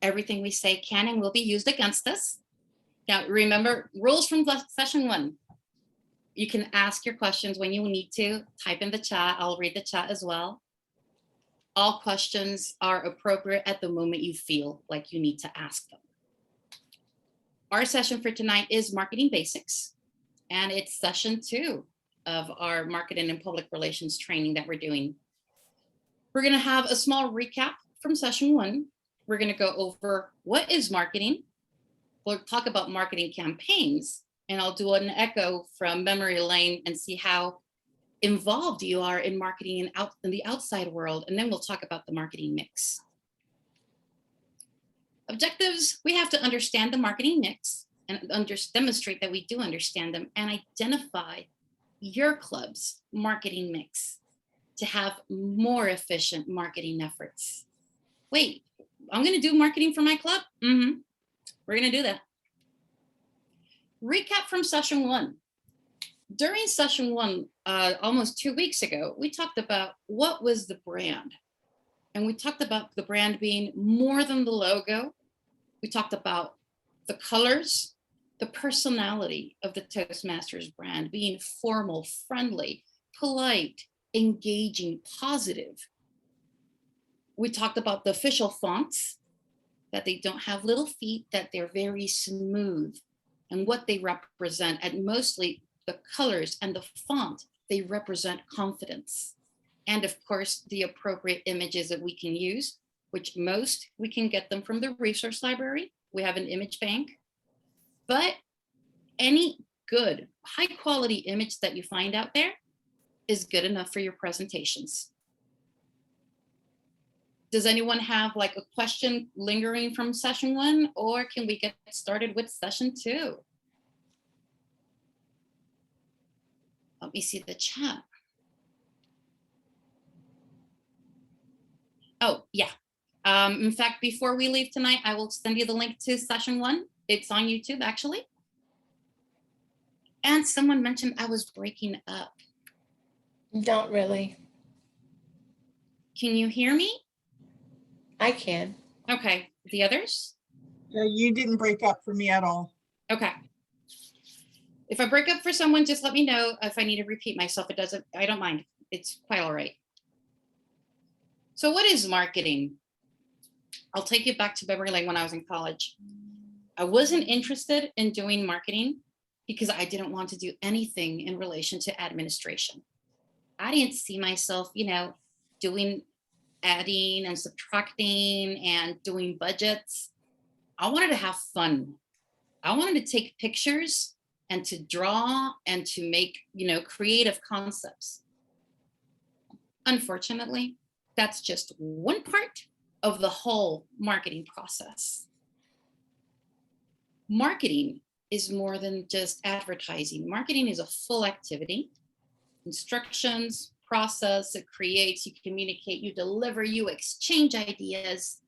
Everything we say can and will be used against us. Now, remember, rules from session 1. You can ask your questions when you need to. Type in the chat. I'll read the chat as well. All questions are appropriate at the moment you feel like you need to ask them. Our session for tonight is Marketing Basics, and it's session 2 of our marketing and public relations training that we're doing. We're going to have a small recap from session 1. We're going to go over what is marketing. We'll talk about marketing campaigns, and I'll do an echo from memory lane and see how involved you are in marketing and in the outside world, and then we'll talk about the marketing mix. Objectives: we have to understand the marketing mix and demonstrate that we do understand them, and identify your club's marketing mix to have more efficient marketing efforts. Wait, I'm going to do marketing for my club? We're going to do that. Recap from session 1. During session 1, almost 2 weeks ago, we talked about what was the brand. And we talked about the brand being more than the logo. We talked about the colors, the personality of the Toastmasters brand being formal, friendly, polite, engaging, positive. We talked about the official fonts, that they don't have little feet, that they're very smooth, and what they represent, and mostly the colors and the font, they represent confidence. And of course, the appropriate images that we can use, which most we can get them from the resource library. We have an image bank, but any good, high quality image that you find out there is good enough for your presentations. Does anyone have like a question lingering from session 1, or can we get started with session 2? Let me see the chat. Oh, yeah. In fact, before we leave tonight, I will send you the link to session 1. It's on YouTube, actually. And someone mentioned I was breaking up. Not really. Can you hear me? I can. Okay. The others? You didn't break up for me at all. Okay. If I break up for someone, just let me know. If I need to repeat myself, it doesn't, I don't mind. It's quite all right. So what is marketing? I'll take you back to memory lane when I was in college. I wasn't interested in doing marketing because I didn't want to do anything in relation to administration. I didn't see myself, doing adding and subtracting and doing budgets. I wanted to have fun. I wanted to take pictures and to draw and to make, creative concepts. Unfortunately, that's just one part of the whole marketing process. Marketing is more than just advertising. Marketing is a full activity. Instructions, process, it creates, you communicate, you deliver, you exchange ideas.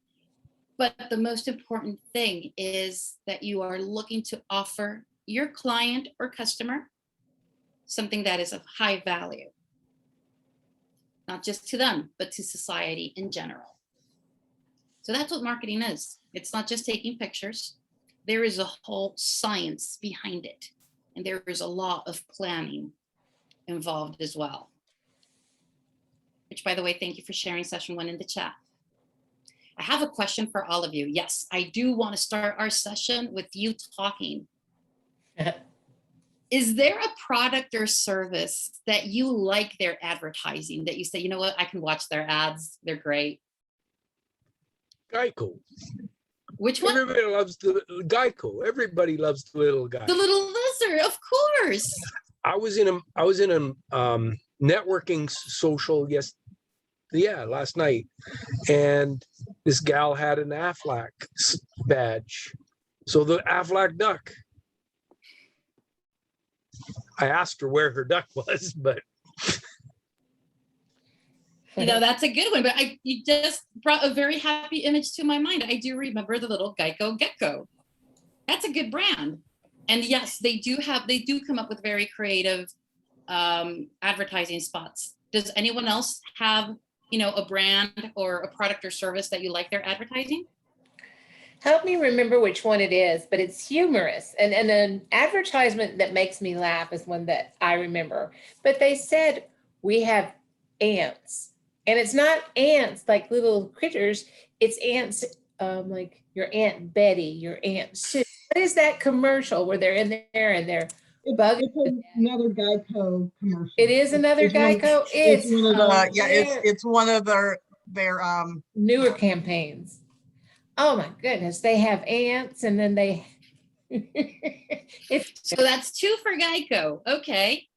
But the most important thing is that you are looking to offer your client or customer something that is of high value, not just to them, but to society in general. So that's what marketing is. It's not just taking pictures. There is a whole science behind it. And there is a lot of planning involved as well. Which, by the way, thank you for sharing session 1 in the chat. I have a question for all of you. Yes, I do want to start our session with you talking. Is there a product or service that you like their advertising, that you say, you know what, I can watch their ads, they're great? Geico. Which one? Everybody loves the Geico. Everybody loves the little guy. The little lizard, of course. I was in a networking social last night, and this gal had an Aflac badge. So the Aflac duck. I asked her where her duck was, but that's a good one. But you just brought a very happy image to my mind. I do remember the little Geico gecko. That's a good brand. And yes, they do come up with very creative advertising spots. Does anyone else have, a brand or a product or service that you like their advertising? Help me remember which one it is, but it's humorous. And an advertisement that makes me laugh is one that I remember. But they said, we have ants. And it's not ants like little critters, it's ants like your Aunt Betty, your Aunt Sue. What is that commercial where they're in there and they're bugging? It's another Geico commercial. It is another Geico? It's one of the, yeah, hilarious. it's one of their Newer campaigns. Oh my goodness, they have ants and then they it's So that's 2 for Geico. Okay.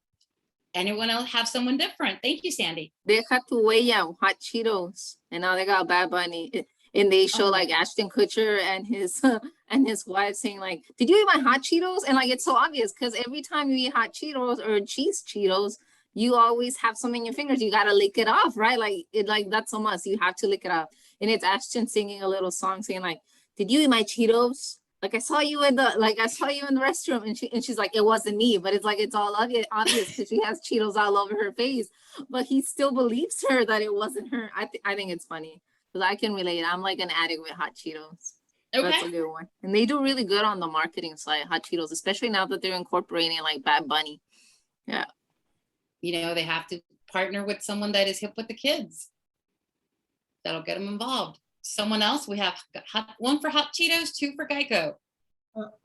Anyone else have someone different? Thank you, Sandy. They had to Huella, Hot Cheetos, and now they got Bad Bunny. And they show like Ashton Kutcher and his wife saying like, "Did you eat my hot Cheetos?" And like it's so obvious because every time you eat hot Cheetos or cheese Cheetos, you always have some in your fingers. You gotta lick it off, right? Like that's a must. You have to lick it off. And it's Ashton singing a little song saying like, "Did you eat my Cheetos? Like I saw you in the restroom." And she's like, "It wasn't me," but it's like it's all obvious because she has Cheetos all over her face. But he still believes her that it wasn't her. I think it's funny because I can relate. I'm like an addict with hot Cheetos. That's a Okay. good one. And they do really good on the marketing side, hot Cheetos, especially now that they're incorporating like Bad Bunny. Yeah. You know, they have to partner with someone that is hip with the kids. That'll get them involved. Someone else, we have 1 for Hot Cheetos, 2 for Geico.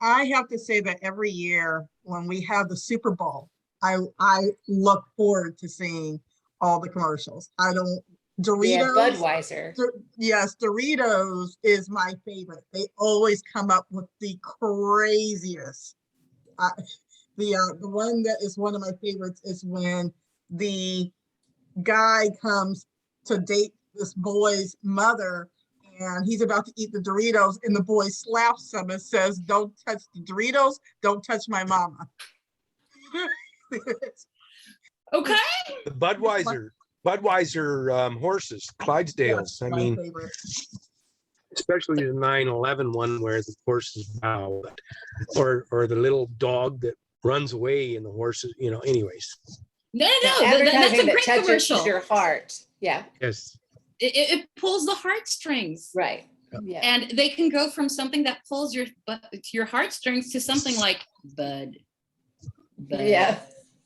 I have to say that every year when we have the Super Bowl, I look forward to seeing all the commercials. Doritos. Budweiser. Yes, Doritos is my favorite. They always come up with the craziest. The one that is one of my favorites is when the guy comes to date this boy's mother and he's about to eat the Doritos and the boy slaps him and says, "Don't touch the Doritos, don't touch my mama." Okay. The Budweiser horses, Clydesdales. I My mean, favorite. especially the 9/11 one where the horses bow, or the little dog that runs away and the horses, anyways. No, Now, that's a advertising that great touches commercial. your heart. Yeah, Yes. It pulls the heartstrings. right. Yeah. And they can go from something that pulls your heartstrings to something like Bud. Yeah.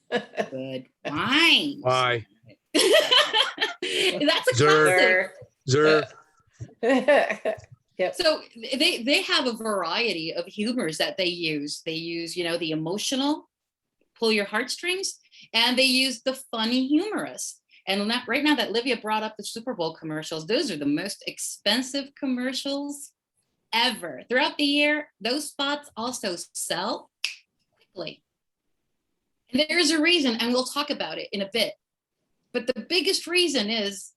Bud wine. Why? That's a Zer. classic. Zer. Yep. So they have a variety of humors that they use. They use, the emotional, pull your heartstrings, and they use the funny, humorous. And right now that Livia brought up the Super Bowl commercials, those are the most expensive commercials ever. Throughout the year, those spots also sell quickly. And there's a reason, and we'll talk about it in a bit. But the biggest reason is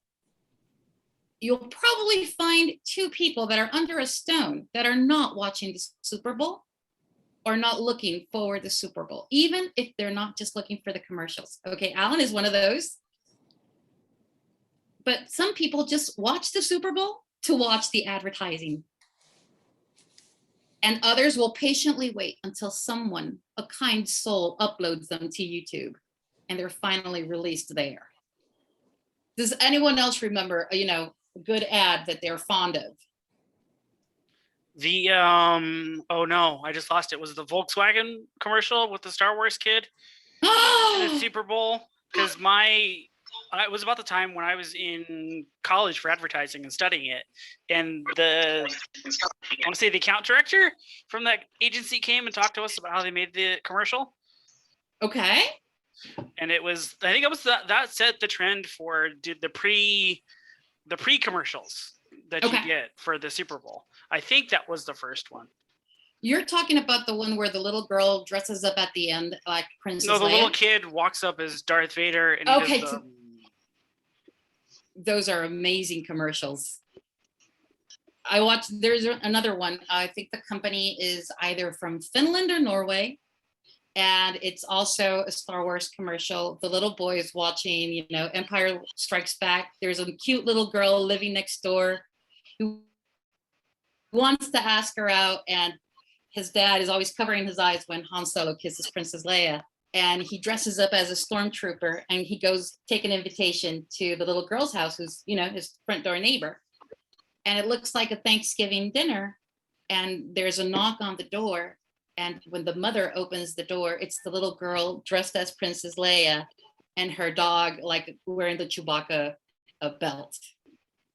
you'll probably find 2 people that are under a stone that are not watching the Super Bowl or not looking forward to the Super Bowl, even if they're not just looking for the commercials. Okay, Alan is one of those. But some people just watch the Super Bowl to watch the advertising. And others will patiently wait until someone, a kind soul, uploads them to YouTube and they're finally released there. Does anyone else remember, a good ad that they're fond of? The oh no, I just lost it. Was it the Volkswagen commercial with the Star Wars kid in the Super Bowl? Because it was about the time when I was in college for advertising and studying it, and I want to say the account director from that agency came and talked to us about how they made the commercial. Okay. And I think it was that set the trend for the pre commercials that you get for the Super Bowl. I think that was the first one. You're talking about the one where the little girl dresses up at the end like Princess Leia? No, the little kid walks up as Darth Vader. And okay. Those are amazing commercials. There's another one. I think the company is either from Finland or Norway. And it's also a Star Wars commercial. The little boy is watching, Empire Strikes Back. There's a cute little girl living next door who wants to ask her out. And his dad is always covering his eyes when Han Solo kisses Princess Leia. And he dresses up as a stormtrooper and he goes take an invitation to the little girl's house, who's, his front door neighbor. And it looks like a Thanksgiving dinner. and there's a knock on the door. And when the mother opens the door, it's the little girl dressed as Princess Leia and her dog like wearing the Chewbacca belt.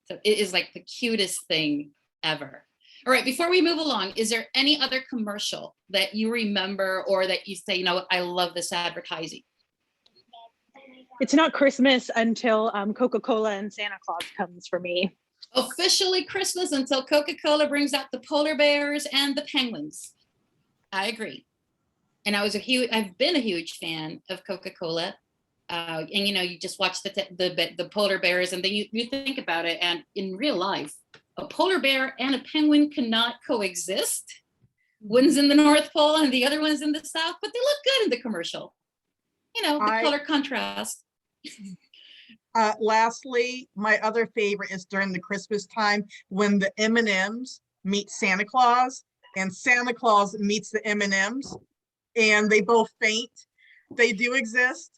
So it is like the cutest thing ever. All right, before we move along, is there any other commercial that you remember or that you say, you know what, I love this advertising? It's not Christmas until Coca-Cola and Santa Claus comes for me. Officially Christmas until Coca-Cola brings out the polar bears and the penguins. I agree. And I've been a huge fan of Coca-Cola. And you know, you just watch the polar bears, and then you think about it, and in real life, a polar bear and a penguin cannot coexist. One's in the North Pole and the other one's in the South, but they look good in the commercial. You know, the color contrast. Lastly, my other favorite is during the Christmas time when the M&Ms meet Santa Claus and Santa Claus meets the M&Ms and they both faint. They do exist.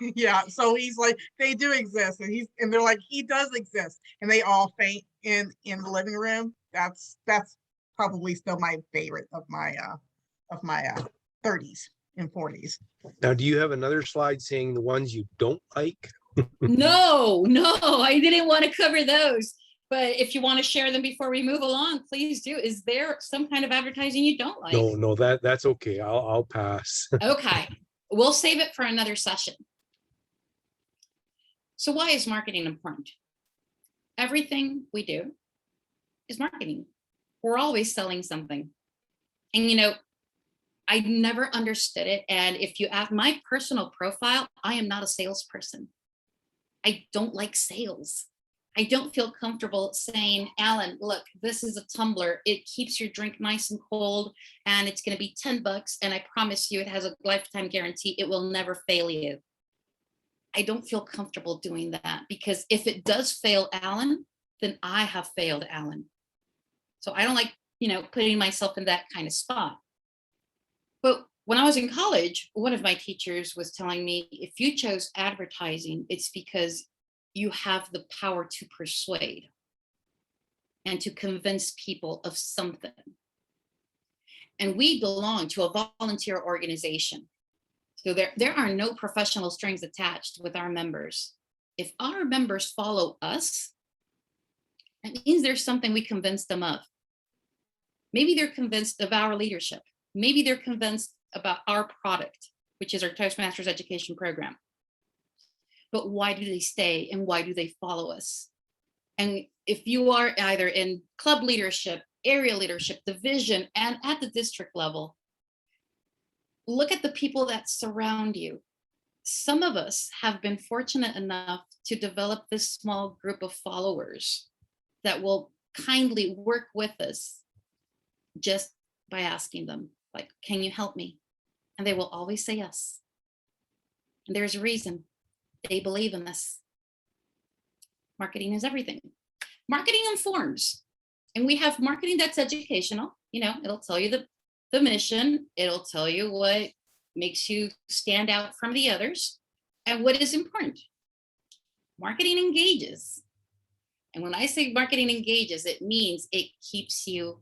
Yeah, so he's like, they do exist, and they're like, he does exist, and they all faint in the living room. That's probably still my favorite of my 30s and 40s. Now, do you have another slide saying the ones you don't like? No, I didn't want to cover those. But if you want to share them before we move along, please do. Is there some kind of advertising you don't like? No, that's okay. I'll pass. Okay, we'll save it for another session. So why is marketing important? Everything we do is marketing. We're always selling something. And you know, I never understood it. And if you ask my personal profile, I am not a salesperson. I don't like sales. I don't feel comfortable saying, Alan, look, this is a tumbler. It keeps your drink nice and cold, and it's going to be $10. And I promise you, it has a lifetime guarantee. It will never fail you. I don't feel comfortable doing that, because if it does fail Alan, then I have failed Alan. So I don't like, you know, putting myself in that kind of spot. But when I was in college, one of my teachers was telling me, if you chose advertising, it's because you have the power to persuade and to convince people of something. And we belong to a volunteer organization. So there are no professional strings attached with our members. If our members follow us, that means there's something we convinced them of. Maybe they're convinced of our leadership. Maybe they're convinced about our product, which is our Toastmasters education program. But why do they stay and why do they follow us? And if you are either in club leadership, area leadership, division, and at the district level, look at the people that surround you. Some of us have been fortunate enough to develop this small group of followers that will kindly work with us just by asking them, like, can you help me? And they will always say yes. And there's a reason. They believe in us. Marketing is everything. Marketing informs. And we have marketing that's educational. You know, it'll tell you the mission. It'll tell you what makes you stand out from the others and what is important. Marketing engages. And when I say marketing engages, it means it keeps you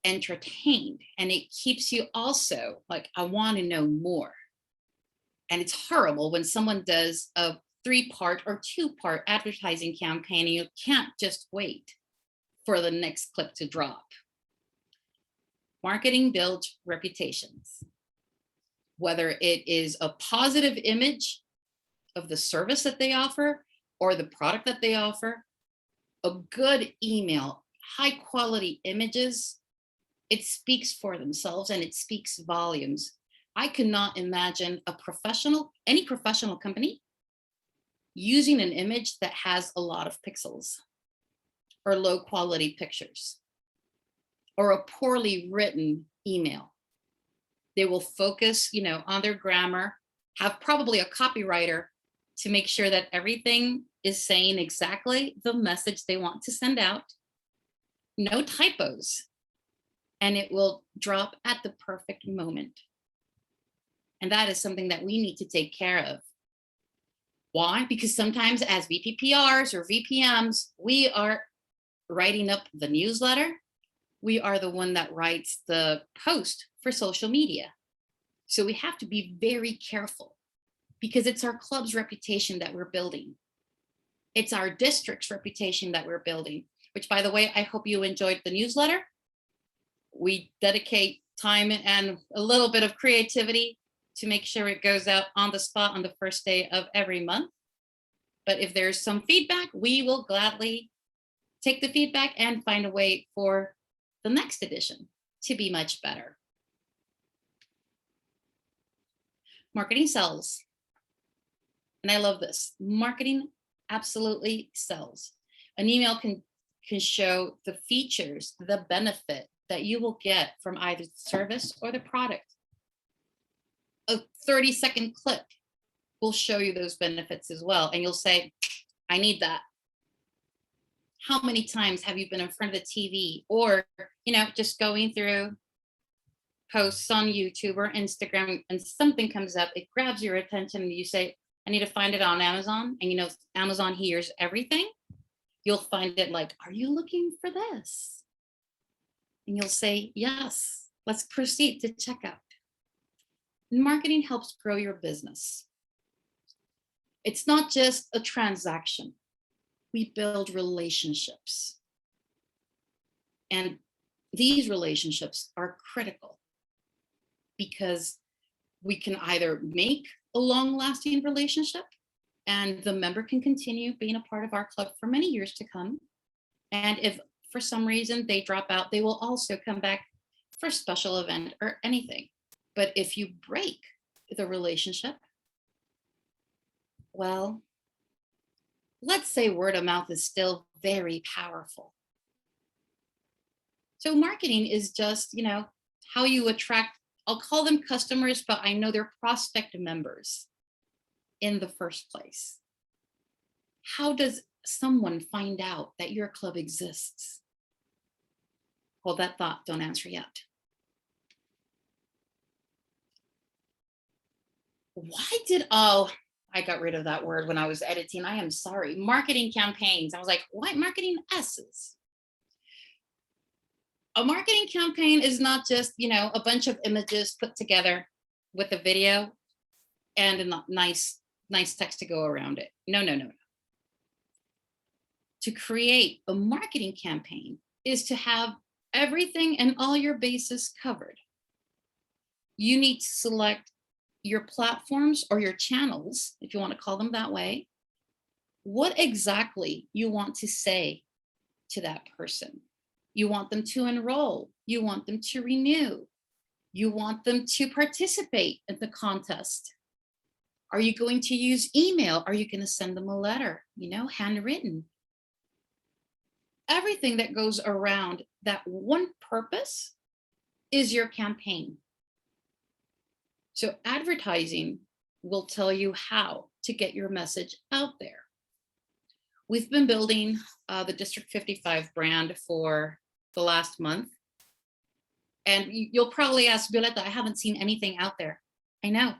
entertained, and it keeps you also like, I want to know more. And it's horrible when someone does a 3-part or 2-part advertising campaign and you can't just wait for the next clip to drop. Marketing builds reputations, whether it is a positive image of the service that they offer or the product that they offer. A good email, high quality images, it speaks for themselves and it speaks volumes. I cannot imagine any professional company using an image that has a lot of pixels or low quality pictures or a poorly written email. They will focus, you know, on their grammar, have probably a copywriter to make sure that everything is saying exactly the message they want to send out. No typos. And it will drop at the perfect moment. And that is something that we need to take care of. Why? Because sometimes as VPPRs or VPMs, we are writing up the newsletter we are the one that writes the post for social media. So we have to be very careful because it's our club's reputation that we're building. It's our district's reputation that we're building, which, by the way, I hope you enjoyed the newsletter. We dedicate time and a little bit of creativity to make sure it goes out on the spot on the first day of every month. But if there's some feedback, we will gladly take the feedback and find a way for the next edition to be much better. Marketing sells. And I love this. Marketing absolutely sells. An email can show the features, the benefit that you will get from either the service or the product. A 30-second clip will show you those benefits as well. And you'll say, I need that. How many times have you been in front of the TV or, just going through posts on YouTube or Instagram and something comes up, it grabs your attention and you say, I need to find it on Amazon. And Amazon hears everything. You'll find it like, are you looking for this? And you'll say, yes, let's proceed to checkout. Marketing helps grow your business. It's not just a transaction. We build relationships. And these relationships are critical because we can either make a long-lasting relationship and the member can continue being a part of our club for many years to come. And if for some reason they drop out, they will also come back for a special event or anything. But if you break the relationship, well, let's say word of mouth is still very powerful. So marketing is just, how you attract, I'll call them customers, but I know they're prospect members in the first place. How does someone find out that your club exists? Hold that thought, don't answer yet. I got rid of that word when I was editing. I am sorry. Marketing campaigns. I was like, what? Marketing S's. A marketing campaign is not just, a bunch of images put together with a video and a nice text to go around it. No. To create a marketing campaign is to have everything and all your bases covered. You need to select your platforms or your channels, if you want to call them that way, what exactly you want to say to that person. You want them to enroll. You want them to renew. You want them to participate in the contest. Are you going to use email? Are you going to send them a letter, handwritten? Everything that goes around that one purpose is your campaign. So advertising will tell you how to get your message out there. We've been building the District 55 brand for the last month. And you'll probably ask, Violeta, I haven't seen anything out there. I know,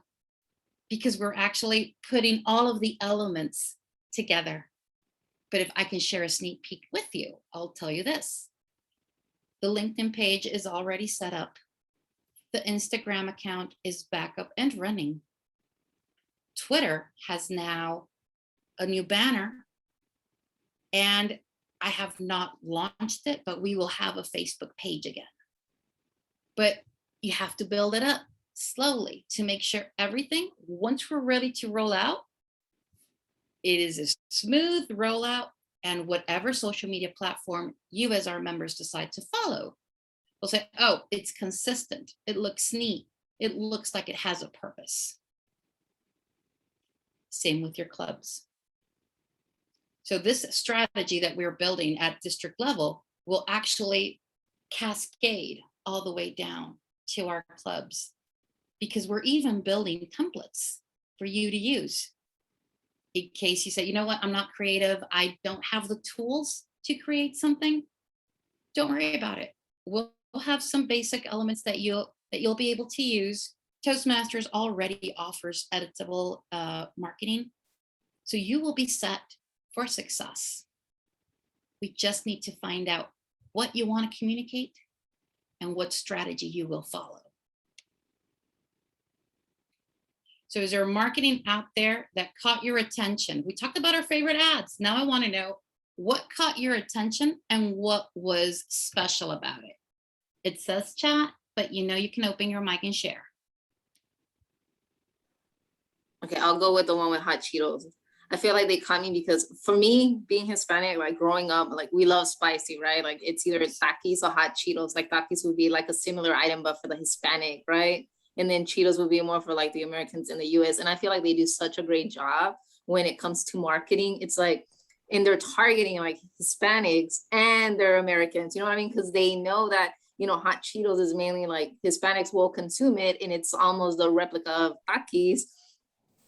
because we're actually putting all of the elements together. But if I can share a sneak peek with you, I'll tell you this. The LinkedIn page is already set up. The Instagram account is back up and running. Twitter has now a new banner, and I have not launched it, but we will have a Facebook page again. But you have to build it up slowly to make sure everything, once we're ready to roll out, it is a smooth rollout, and whatever social media platform you as our members decide to follow, we'll say, oh, it's consistent. It looks neat. It looks like it has a purpose. Same with your clubs. So this strategy that we're building at district level will actually cascade all the way down to our clubs, because we're even building templates for you to use. In case you say, you know what, I'm not creative. I don't have the tools to create something. Don't worry about it. We'll have some basic elements that you'll be able to use. Toastmasters already offers editable marketing, so you will be set for success. We just need to find out what you want to communicate and what strategy you will follow. So is there marketing out there that caught your attention? We talked about our favorite ads. Now I want to know what caught your attention and what was special about it. It says chat, but you know you can open your mic and share. Okay, I'll go with the one with hot Cheetos. I feel like they caught me because for me, being Hispanic, like growing up, like we love spicy, right? Like it's either Takis or hot Cheetos. Like Takis would be like a similar item, but for the Hispanic, right? And then Cheetos would be more for like the Americans in the US. And I feel like they do such a great job when it comes to marketing. It's like, and they're targeting like Hispanics and they're Americans, you know what I mean? Because they know that, you know, hot Cheetos is mainly like Hispanics will consume it and it's almost the replica of Takis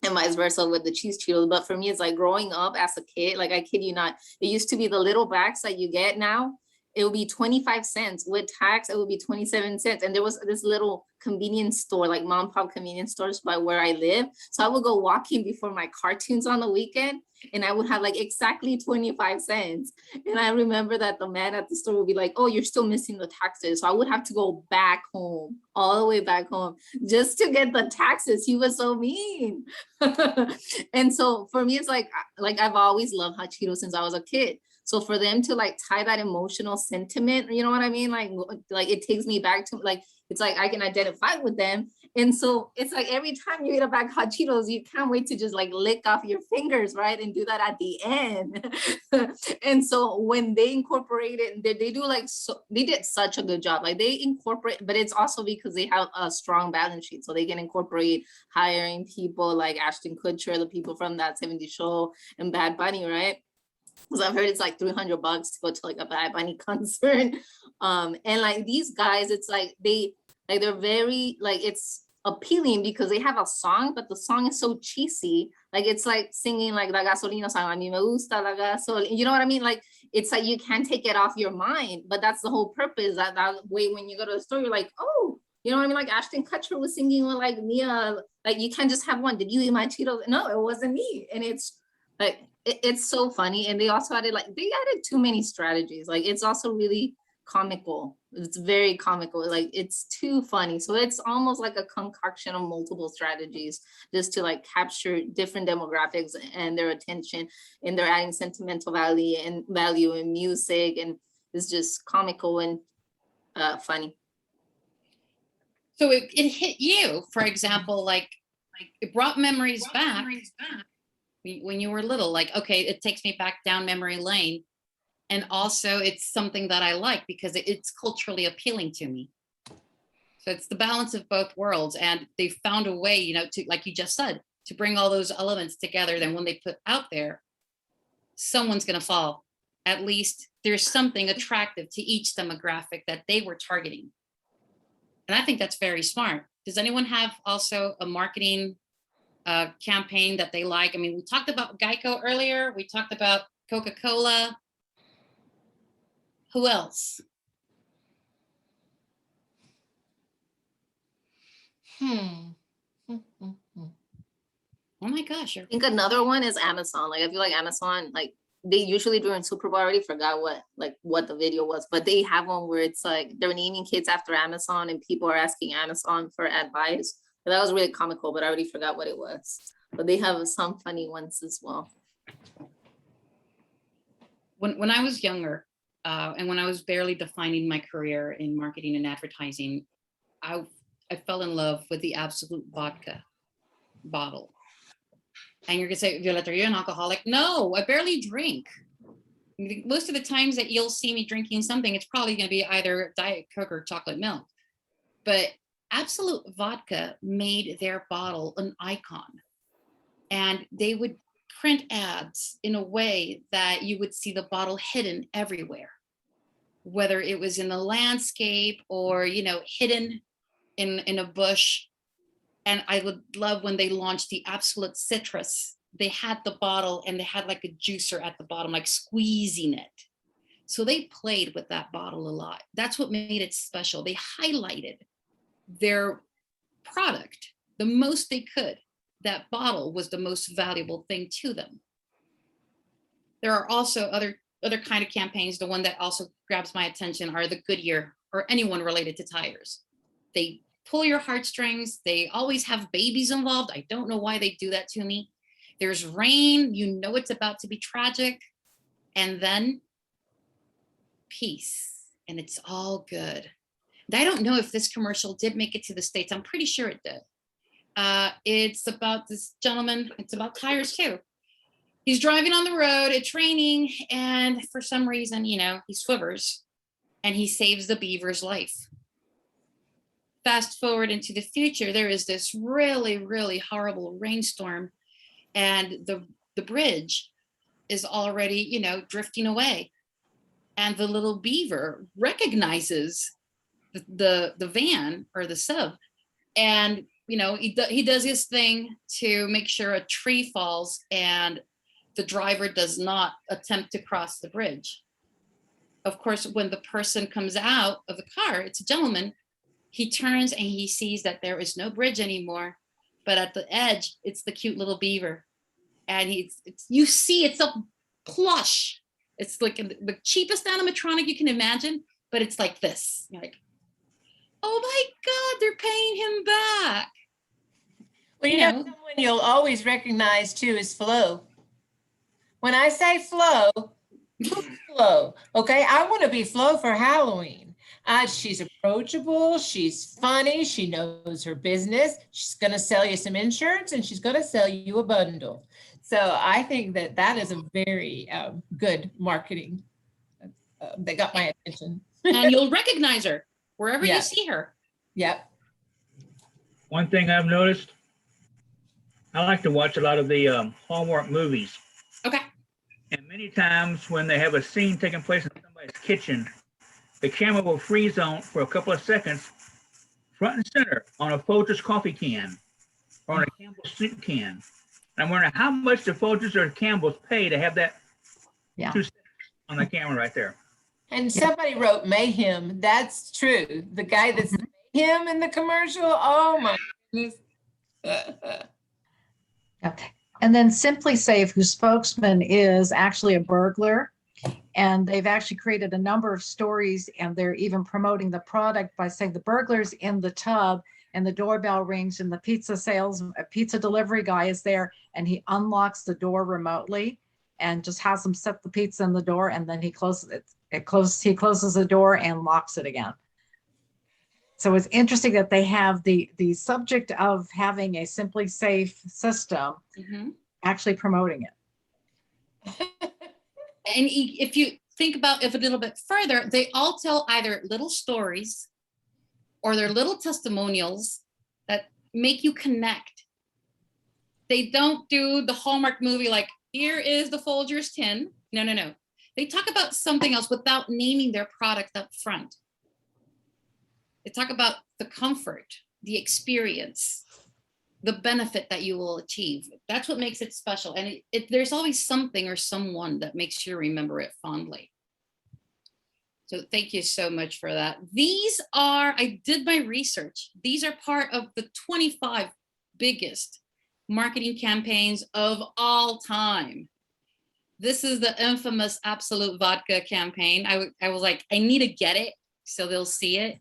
and vice versa with the cheese Cheetos. But for me, it's like growing up as a kid, like I kid you not, it used to be the little bags that you get now. It would be 25 cents with tax. It would be 27 cents. And there was this little convenience store, like mom and pop convenience stores by where I live. So I would go walking before my cartoons on the weekend and I would have like exactly 25 cents. And I remember that the man at the store would be like, oh, you're still missing the taxes. So I would have to go back home, all the way back home just to get the taxes. He was so mean. And so for me, it's like I've always loved hot Cheetos since I was a kid. So for them to like tie that emotional sentiment, you know what I mean? Like it takes me back to like, it's like I can identify with them. And so it's like every time you eat a bag of hot Cheetos, you can't wait to just like lick off your fingers, right? And do that at the end. And so when they incorporate it, they do like, so they did such a good job. Like they incorporate, but it's also because they have a strong balance sheet. So they can incorporate hiring people like Ashton Kutcher, the people from That 70s Show and Bad Bunny, right? Because I've heard it's like $300 to go to like a Bad Bunny concert. And like these guys, it's like they're very like it's appealing because they have a song, but the song is so cheesy. Like it's like singing like La Gasolina song. A mí me gusta la gasolina. You know what I mean? Like it's like you can't take it off your mind, but that's the whole purpose. That way when you go to the store, you're like, oh, you know what I mean? Like Ashton Kutcher was singing with like Mia. Like you can't just have one. Did you eat my Cheetos? No, it wasn't me. And it's like it's so funny. And they also added too many strategies. Like it's also really comical. It's very comical. Like it's too funny. So it's almost like a concoction of multiple strategies just to like capture different demographics and their attention, and they're adding sentimental value and music, and it's just comical and funny. So it hit you, for example, like it brought memories back when you were little, like, okay, it takes me back down memory lane. And also it's something that I like because it's culturally appealing to me. So it's the balance of both worlds. And they found a way, you know, to, like you just said, to bring all those elements together. Then when they put out there, someone's going to fall. At least there's something attractive to each demographic that they were targeting. And I think that's very smart. Does anyone have also a marketing campaign that they like? I mean, we talked about Geico earlier. We talked about Coca-Cola. Who else? Oh my gosh. I think another one is Amazon. Like I feel like Amazon, like they usually during Super Bowl, I already forgot what the video was, but they have one where it's like they're naming kids after Amazon and people are asking Amazon for advice. But that was really comical, but I already forgot what it was. But they have some funny ones as well. When I was younger, and when I was barely defining my career in marketing and advertising, I fell in love with the Absolute vodka bottle. And you're gonna say, Violeta, you're an alcoholic? No, I barely drink. Most of the times that you'll see me drinking something, it's probably gonna be either Diet Coke or chocolate milk. But Absolute Vodka made their bottle an icon. And they would print ads in a way that you would see the bottle hidden everywhere, whether it was in the landscape or, you know, hidden in a bush. And I would love when they launched the Absolute Citrus. They had the bottle and they had like a juicer at the bottom, like squeezing it. So they played with that bottle a lot. That's what made it special. They highlighted their product the most they could. That bottle was the most valuable thing to them. There are also other kind of campaigns. The one that also grabs my attention are the Goodyear or anyone related to tires. They pull your heartstrings. They always have babies involved. I don't know why they do that to me. There's rain, you know it's about to be tragic. And then peace, and it's all good. And I don't know if this commercial did make it to the States. I'm pretty sure it did. It's about this gentleman. It's about tires too. He's driving on the road, it's raining, and for some reason, you know, he swivers and he saves the beaver's life. Fast forward into the future, there is this really, really horrible rainstorm, and the bridge is already, you know, drifting away. And the little beaver recognizes the van or the sub, and you know, he does his thing to make sure a tree falls and the driver does not attempt to cross the bridge. Of course, when the person comes out of the car, it's a gentleman, he turns and he sees that there is no bridge anymore, but at the edge, it's the cute little beaver. And you see it's a plush. It's like the cheapest animatronic you can imagine, but it's like this. You're like, oh my God, they're paying him back. Well, you know, someone you'll always recognize too is Flo. When I say Flo, who's Flo? Okay, I want to be Flo for Halloween. She's approachable, she's funny, she knows her business. She's going to sell you some insurance and she's going to sell you a bundle. So I think that is a very good marketing. They got my attention. And you'll recognize her wherever Yeah. you see her. Yep. One thing I've noticed, I like to watch a lot of the Hallmark movies. Okay. And many times when they have a scene taking place in somebody's kitchen, the camera will freeze on for a couple of seconds, front and center on a Folgers coffee can or on a Campbell's soup can. And I'm wondering how much the Folgers or Campbell's pay to have that 2 seconds on the camera right there. And somebody wrote Mayhem. That's true. The guy that's Mayhem in the commercial. Oh my goodness. And then Simply Safe, whose spokesman is actually a burglar. And they've actually created a number of stories, and they're even promoting the product by saying the burglar's in the tub and the doorbell rings and the pizza delivery guy is there, and he unlocks the door remotely and just has them set the pizza in the door, and then he closes it. He closes the door and locks it again. So it's interesting that they have the subject of having a Simply Safe system actually promoting it. And if you think about it a little bit further, they all tell either little stories or they're little testimonials that make you connect. They don't do the Hallmark movie like, here is the Folgers tin. No. They talk about something else without naming their product up front. They talk about the comfort, the experience, the benefit that you will achieve. That's what makes it special. And there's always something or someone that makes you remember it fondly. So thank you so much for that. I did my research. These are part of the 25 biggest marketing campaigns of all time. This is the infamous Absolute Vodka campaign. I was like, I need to get it so they'll see it.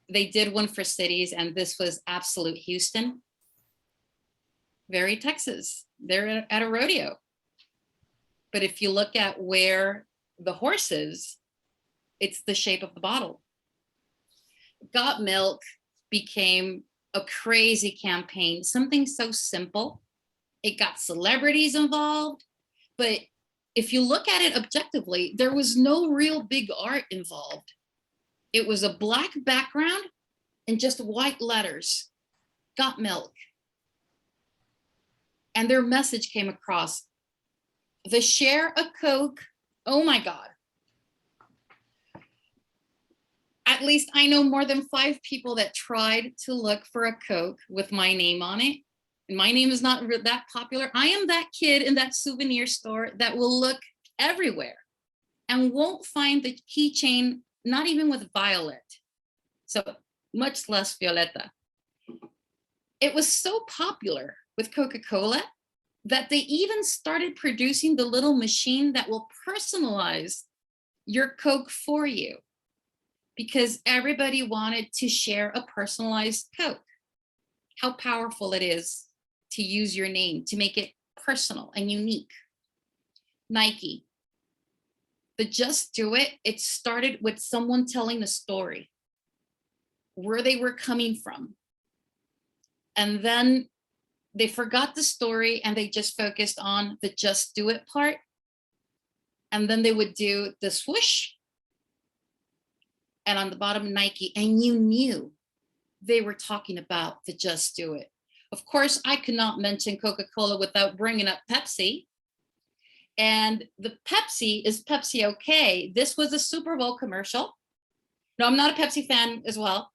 They did one for cities, and this was Absolute Houston. Very Texas. They're at a rodeo. But if you look at where the horse is, it's the shape of the bottle. Got Milk became a crazy campaign, something so simple. It got celebrities involved, but if you look at it objectively, there was no real big art involved. It was a black background and just white letters, Got Milk. And their message came across. The share a Coke, oh my God. At least I know more than 5 people that tried to look for a Coke with my name on it. And my name is not that popular. I am that kid in that souvenir store that will look everywhere and won't find the keychain, not even with violet. So much less Violetta. It was so popular with Coca-Cola that they even started producing the little machine that will personalize your Coke for you. because everybody wanted to share a personalized Coke. How powerful it is to use your name, to make it personal and unique. Nike, the Just Do It, it started with someone telling a story, where they were coming from. And then they forgot the story and they just focused on the Just Do It part. And then they would do the swoosh and on the bottom Nike, and you knew they were talking about the Just Do It. Of course, I could not mention Coca-Cola without bringing up Pepsi. And the Pepsi is Pepsi okay. This was a Super Bowl commercial. No, I'm not a Pepsi fan as well,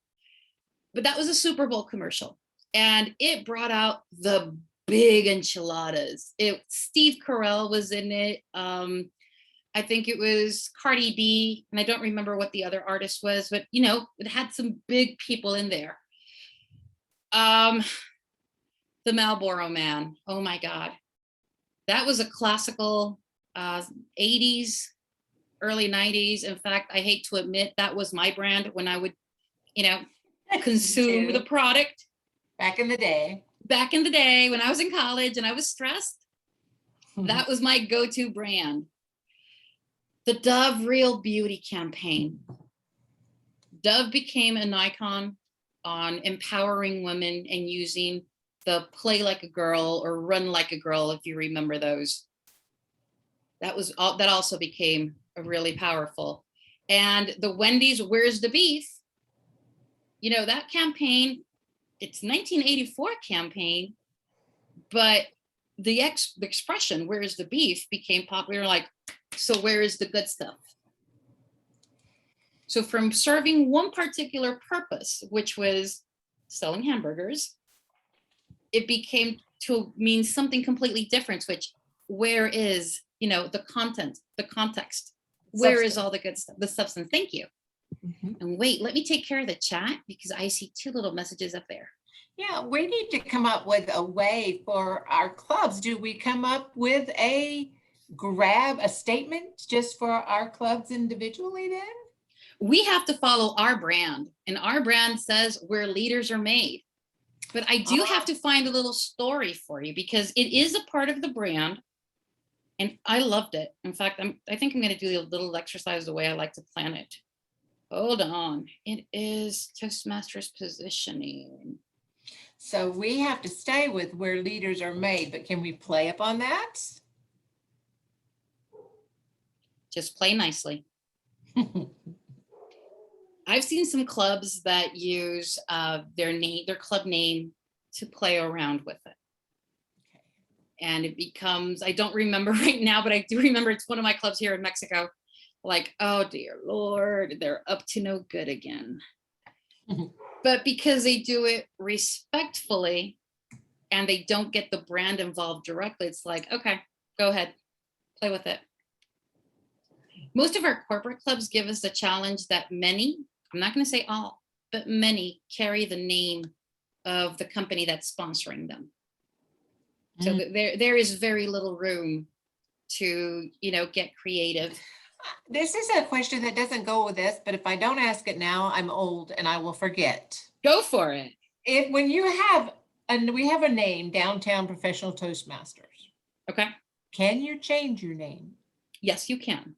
but that was a Super Bowl commercial. And it brought out the big enchiladas. Steve Carell was in it. I think it was Cardi B, and I don't remember what the other artist was, but you know, it had some big people in there. The Marlboro Man, oh my God. That was a classical 80s, early 90s. In fact, I hate to admit that was my brand when I would, you know, consume too. the product. Back in the day. Back in the day when I was in college and I was stressed, that was my go-to brand. The Dove Real Beauty campaign. Dove became an icon on empowering women and using the play like a girl or run like a girl, if you remember those. That also became a really powerful. And the Wendy's Where's the Beef? You know, that campaign, it's 1984 campaign, but the expression "where's the beef" became popular, like, so where is the good stuff? So from serving one particular purpose, which was selling hamburgers, it became to mean something completely different, which where is, you know, the content, the context, where is all the good stuff, the substance. Thank you. And wait, let me take care of the chat because I see 2 little messages up there. Yeah, we need to come up with a way for our clubs. Do we come up with grab a statement just for our clubs individually then? We have to follow our brand, and our brand says where leaders are made. But I do have to find a little story for you because it is a part of the brand. And I loved it. In fact, I think I'm going to do a little exercise the way I like to plan it. Hold on. It is Toastmasters positioning. So we have to stay with where leaders are made, but can we play up on that? Just play nicely. I've seen some clubs that use their club name to play around with it. Okay. And it becomes, I don't remember right now, but I do remember it's one of my clubs here in Mexico. Like, oh dear Lord, they're up to no good again. But because they do it respectfully and they don't get the brand involved directly, it's like, okay, go ahead, play with it. Most of our corporate clubs give us the challenge that many, I'm not going to say all, but many carry the name of the company that's sponsoring them. So there is very little room to, you know, get creative. This is a question that doesn't go with this, but if I don't ask it now, I'm old and I will forget. Go for it. When you have, and we have a name, Downtown Professional Toastmasters. Okay. Can you change your name? Yes, you can.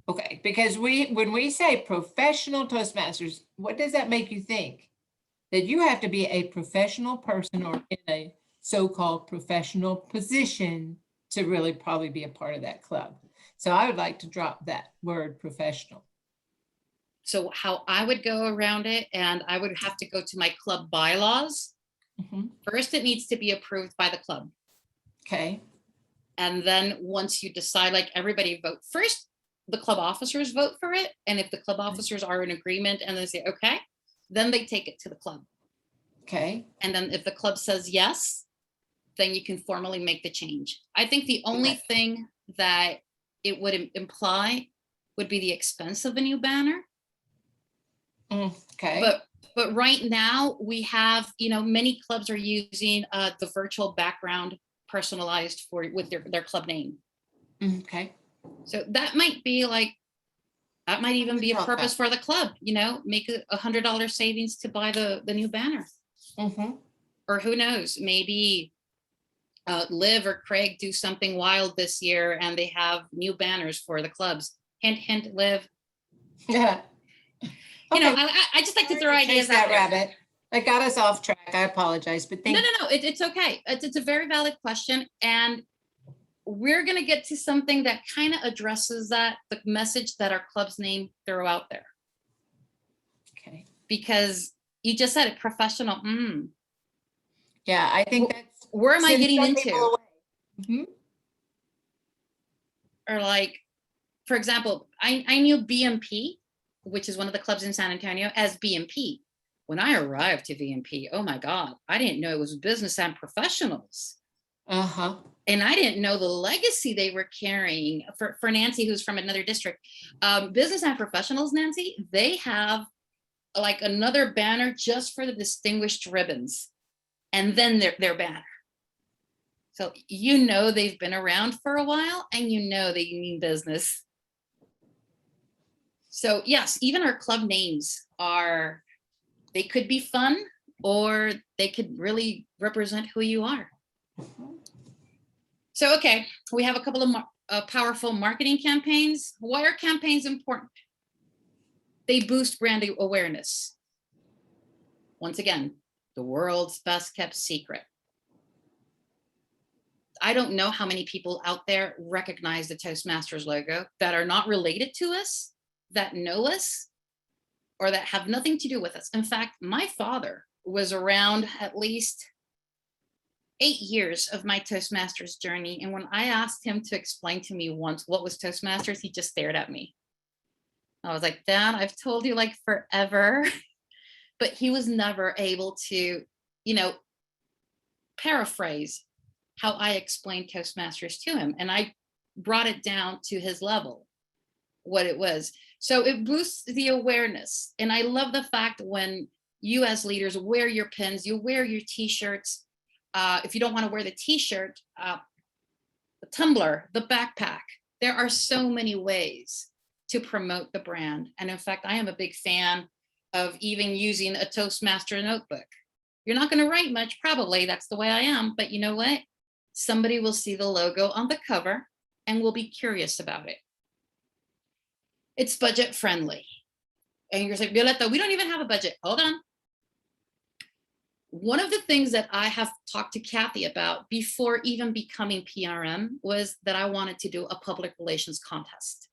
Okay, because when we say professional Toastmasters, what does that make you think? That you have to be a professional person or in a so-called professional position to really probably be a part of that club. So I would like to drop that word professional. So how I would go around it, and I would have to go to my club bylaws. First, it needs to be approved by the club. Okay. And then once you decide, like everybody vote first, the club officers vote for it. And if the club officers are in agreement and they say, okay, then they take it to the club. Okay. And then if the club says yes, then you can formally make the change. I think the only thing that it would imply would be the expense of a new banner. Okay. But right now we have, you know, many clubs are using the virtual background personalized with their club name. Okay. So that might be like That might even be a Love purpose that. for the club, make a $100 savings to buy the new banner. Mhm. Or who knows, maybe Liv or Craig do something wild this year and they have new banners for the clubs. Hint, hint, Liv. Yeah. Okay. I just like to Sorry throw chase ideas that out there. rabbit. I got us off track. I apologize, but thank No, it's okay. It's a very valid question. And we're going to get to something that kind of addresses the message that our club's name throw out there. Okay. Because you just said it, professional. Yeah, I think that's Where am I sends getting some into? people away. Mhm. Or like, for example, I knew BMP, which is one of the clubs in San Antonio, as BMP. When I arrived to BMP, oh my God, I didn't know it was business and professionals. Uh-huh. And I didn't know the legacy they were carrying. For Nancy, who's from another district, business and professionals, Nancy, they have like another banner just for the distinguished ribbons, and then their banner. So they've been around for a while, and they mean business. So yes, even our club names they could be fun, or they could really represent who you are. So, okay, we have a couple of powerful marketing campaigns. Why are campaigns important? They boost brand awareness. Once again, the world's best kept secret. I don't know how many people out there recognize the Toastmasters logo that are not related to us, that know us, or that have nothing to do with us. In fact, my father was around at least 8 years of my Toastmasters journey. And when I asked him to explain to me once what was Toastmasters, he just stared at me. I was like, Dad, I've told you like forever. But he was never able to, paraphrase how I explained Toastmasters to him. And I brought it down to his level, what it was. So it boosts the awareness. And I love the fact when you as leaders wear your pins, you wear your t-shirts. If you don't want to wear the t-shirt, the tumbler, the backpack, there are so many ways to promote the brand. And in fact, I am a big fan of even using a Toastmaster notebook. You're not going to write much, probably. That's the way I am. But you know what? Somebody will see the logo on the cover and will be curious about it. It's budget friendly. And you're like, Violeta, we don't even have a budget. Hold on. One of the things that I have talked to Kathy about before even becoming PRM was that I wanted to do a public relations contest.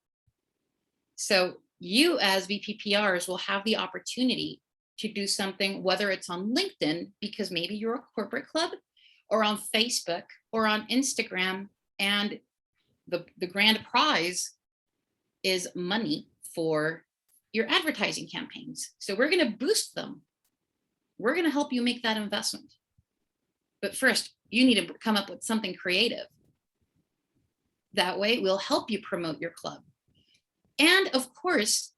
So you as VPPRs will have the opportunity to do something, whether it's on LinkedIn, because maybe you're a corporate club, or on Facebook or on Instagram. And the grand prize is money for your advertising campaigns. So we're going to boost them. We're going to help you make that investment. But first, you need to come up with something creative. That way, we'll help you promote your club. And of course,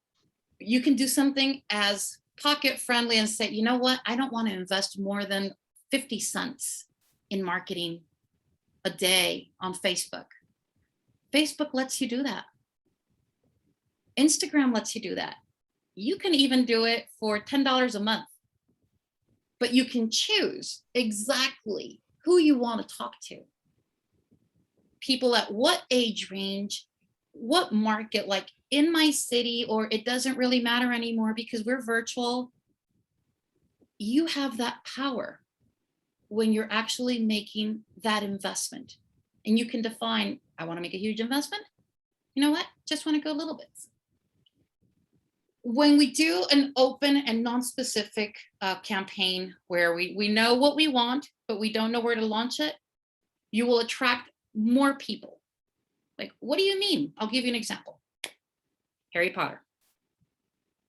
you can do something as pocket friendly and say, you know what? I don't want to invest more than 50 cents in marketing a day on Facebook. Facebook lets you do that. Instagram lets you do that. You can even do it for $10 a month. But you can choose exactly who you want to talk to. People at what age range, what market, like in my city, or it doesn't really matter anymore because we're virtual. You have that power when you're actually making that investment. And you can define, I want to make a huge investment. You know what? Just want to go a little bit. When we do an open and non-specific campaign where we know what we want, but we don't know where to launch it, you will attract more people. Like, what do you mean? I'll give you an example. Harry Potter.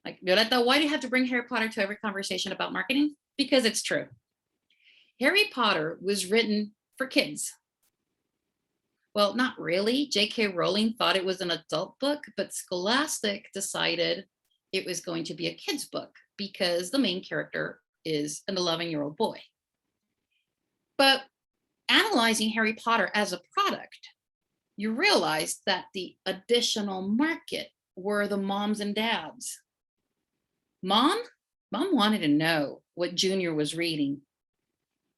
Like, Violeta, why do you have to bring Harry Potter to every conversation about marketing? Because it's true. Harry Potter was written for kids. Well, not really. J.K. Rowling thought it was an adult book, but Scholastic decided it was going to be a kid's book because the main character is an 11-year-old boy. But analyzing Harry Potter as a product, you realize that the additional market were the moms and dads. Mom wanted to know what Junior was reading.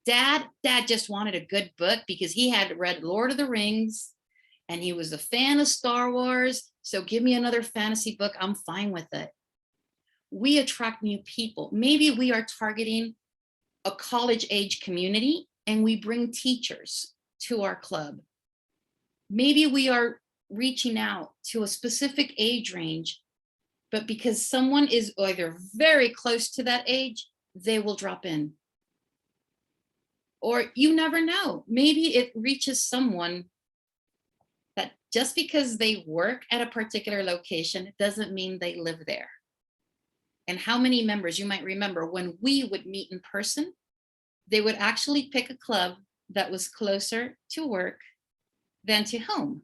Dad just wanted a good book because he had read Lord of the Rings and he was a fan of Star Wars. So give me another fantasy book. I'm fine with it. We attract new people. Maybe we are targeting a college age community and we bring teachers to our club. Maybe we are reaching out to a specific age range, but because someone is either very close to that age, they will drop in. Or you never know, maybe it reaches someone that just because they work at a particular location doesn't mean they live there. And how many members, you might remember when we would meet in person, they would actually pick a club that was closer to work than to home.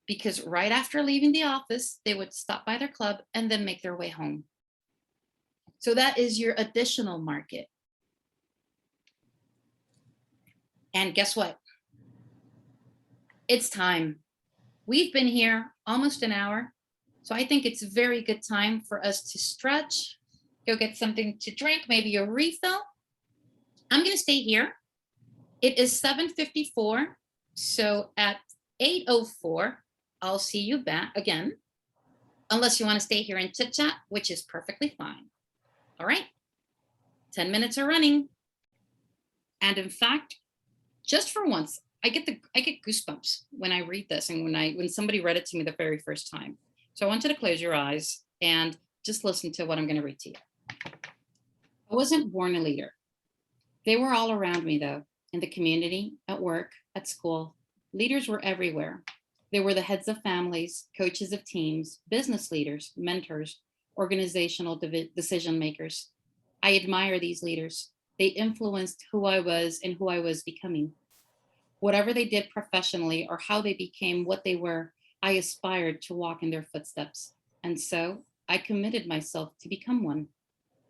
Because right after leaving the office, they would stop by their club and then make their way home. So that is your additional market. And guess what? It's time. We've been here almost an hour. So I think it's a very good time for us to stretch, go get something to drink, maybe a refill. I'm going to stay here. It is 7:54. So at 8:04, I'll see you back again, unless you want to stay here and chit chat, which is perfectly fine. All right. 10 minutes are running. And in fact, just for once, I get goosebumps when I read this and when somebody read it to me the very first time. So I want you to close your eyes and just listen to what I'm going to read to you. I wasn't born a leader. They were all around me though, in the community, at work, at school. Leaders were everywhere. They were the heads of families, coaches of teams, business leaders, mentors, organizational decision makers. I admire these leaders. They influenced who I was and who I was becoming. Whatever they did professionally or how they became what they were, I aspired to walk in their footsteps. And so I committed myself to become one.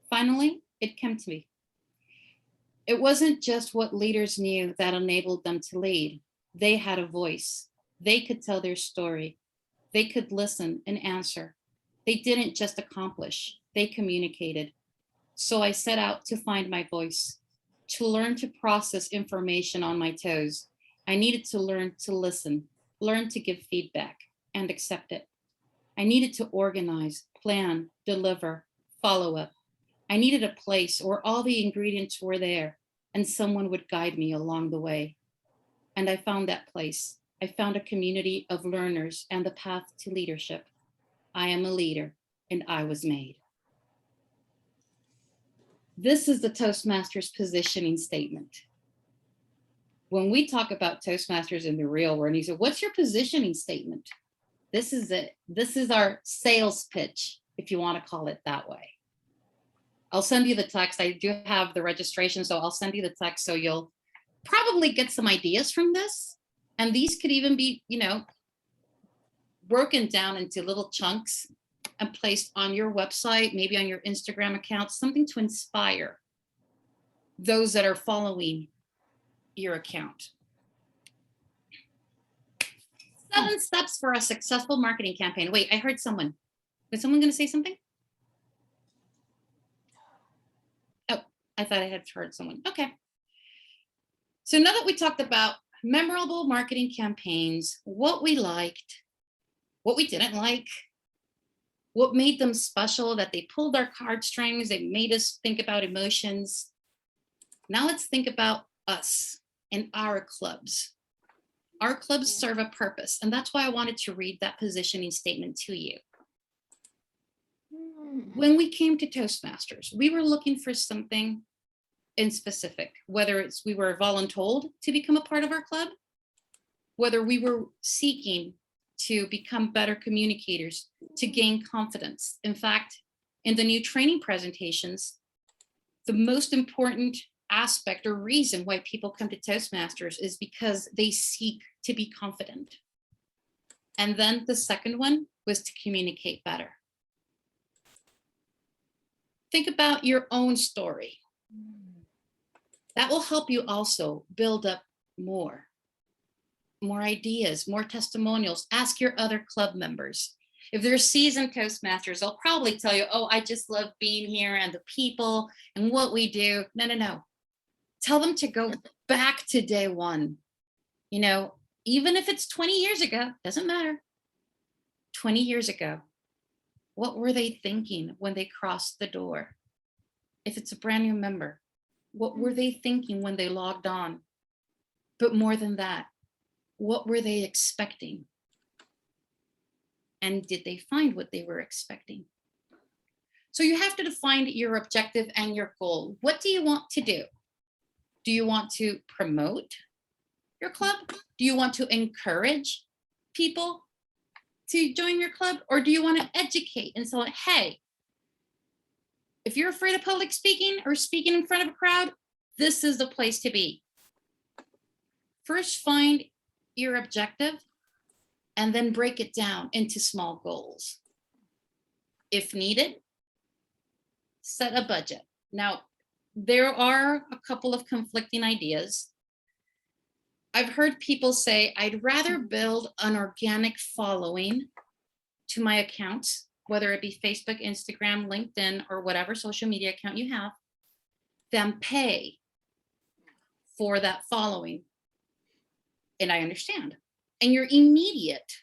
Finally, it came to me. It wasn't just what leaders knew that enabled them to lead. They had a voice. They could tell their story. They could listen and answer. They didn't just accomplish, they communicated. So I set out to find my voice, to learn to process information on my toes. I needed to learn to listen, learn to give feedback and accept it. I needed to organize, plan, deliver, follow up. I needed a place where all the ingredients were there and someone would guide me along the way. And I found that place. I found a community of learners and the path to leadership. I am a leader and I was made. This is the Toastmasters positioning statement. When we talk about Toastmasters in the real world, you say, what's your positioning statement? This is it. This is our sales pitch, if you want to call it that way. I'll send you the text. I do have the registration, so I'll send you the text so you'll probably get some ideas from this. And these could even be, broken down into little chunks and placed on your website, maybe on your Instagram account, something to inspire those that are following your account. 7 steps for a successful marketing campaign. Wait, I heard someone. Was someone going to say something? Oh, I thought I had heard someone. Okay. So now that we talked about memorable marketing campaigns, what we liked, what we didn't like, what made them special, that they pulled our heartstrings, they made us think about emotions. Now let's think about us and our clubs. Our clubs serve a purpose, and that's why I wanted to read that positioning statement to you. When we came to Toastmasters, we were looking for something in specific, whether it's we were voluntold to become a part of our club, whether we were seeking to become better communicators, to gain confidence. In fact, in the new training presentations, the most important aspect or reason why people come to Toastmasters is because they seek to be confident. And then the second one was to communicate better. Think about your own story. That will help you also build up more ideas, more testimonials. Ask your other club members. If they're seasoned Toastmasters, they'll probably tell you, oh, I just love being here and the people and what we do. No, no, no. Tell them to go back to day one. You know, even if it's 20 years ago, doesn't matter. 20 years ago, what were they thinking when they crossed the door? If it's a brand new member, what were they thinking when they logged on? But more than that, what were they expecting? And did they find what they were expecting? So you have to define your objective and your goal. What do you want to do? Do you want to promote your club? Do you want to encourage people to join your club? Or do you want to educate and say, hey, if you're afraid of public speaking or speaking in front of a crowd, this is the place to be. First, find your objective and then break it down into small goals. If needed, set a budget. Now, there are a couple of conflicting ideas. I've heard people say, I'd rather build an organic following to my accounts, whether it be Facebook, Instagram, LinkedIn, or whatever social media account you have, than pay for that following. And I understand. And your immediate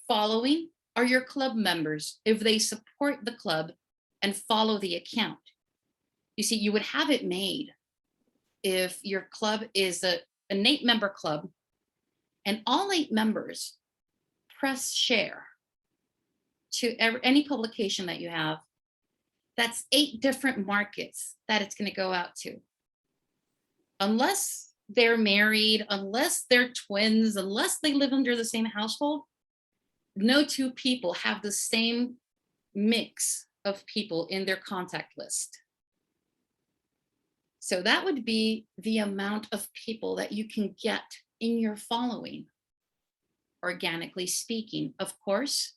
following are your club members if they support the club and follow the account. You see, you would have it made if your club is an 8-member club and all 8 members press share to any publication that you have. That's 8 different markets that it's going to go out to. Unless they're married, unless they're twins, unless they live under the same household, no 2 people have the same mix of people in their contact list. So that would be the amount of people that you can get in your following, organically speaking. Of course,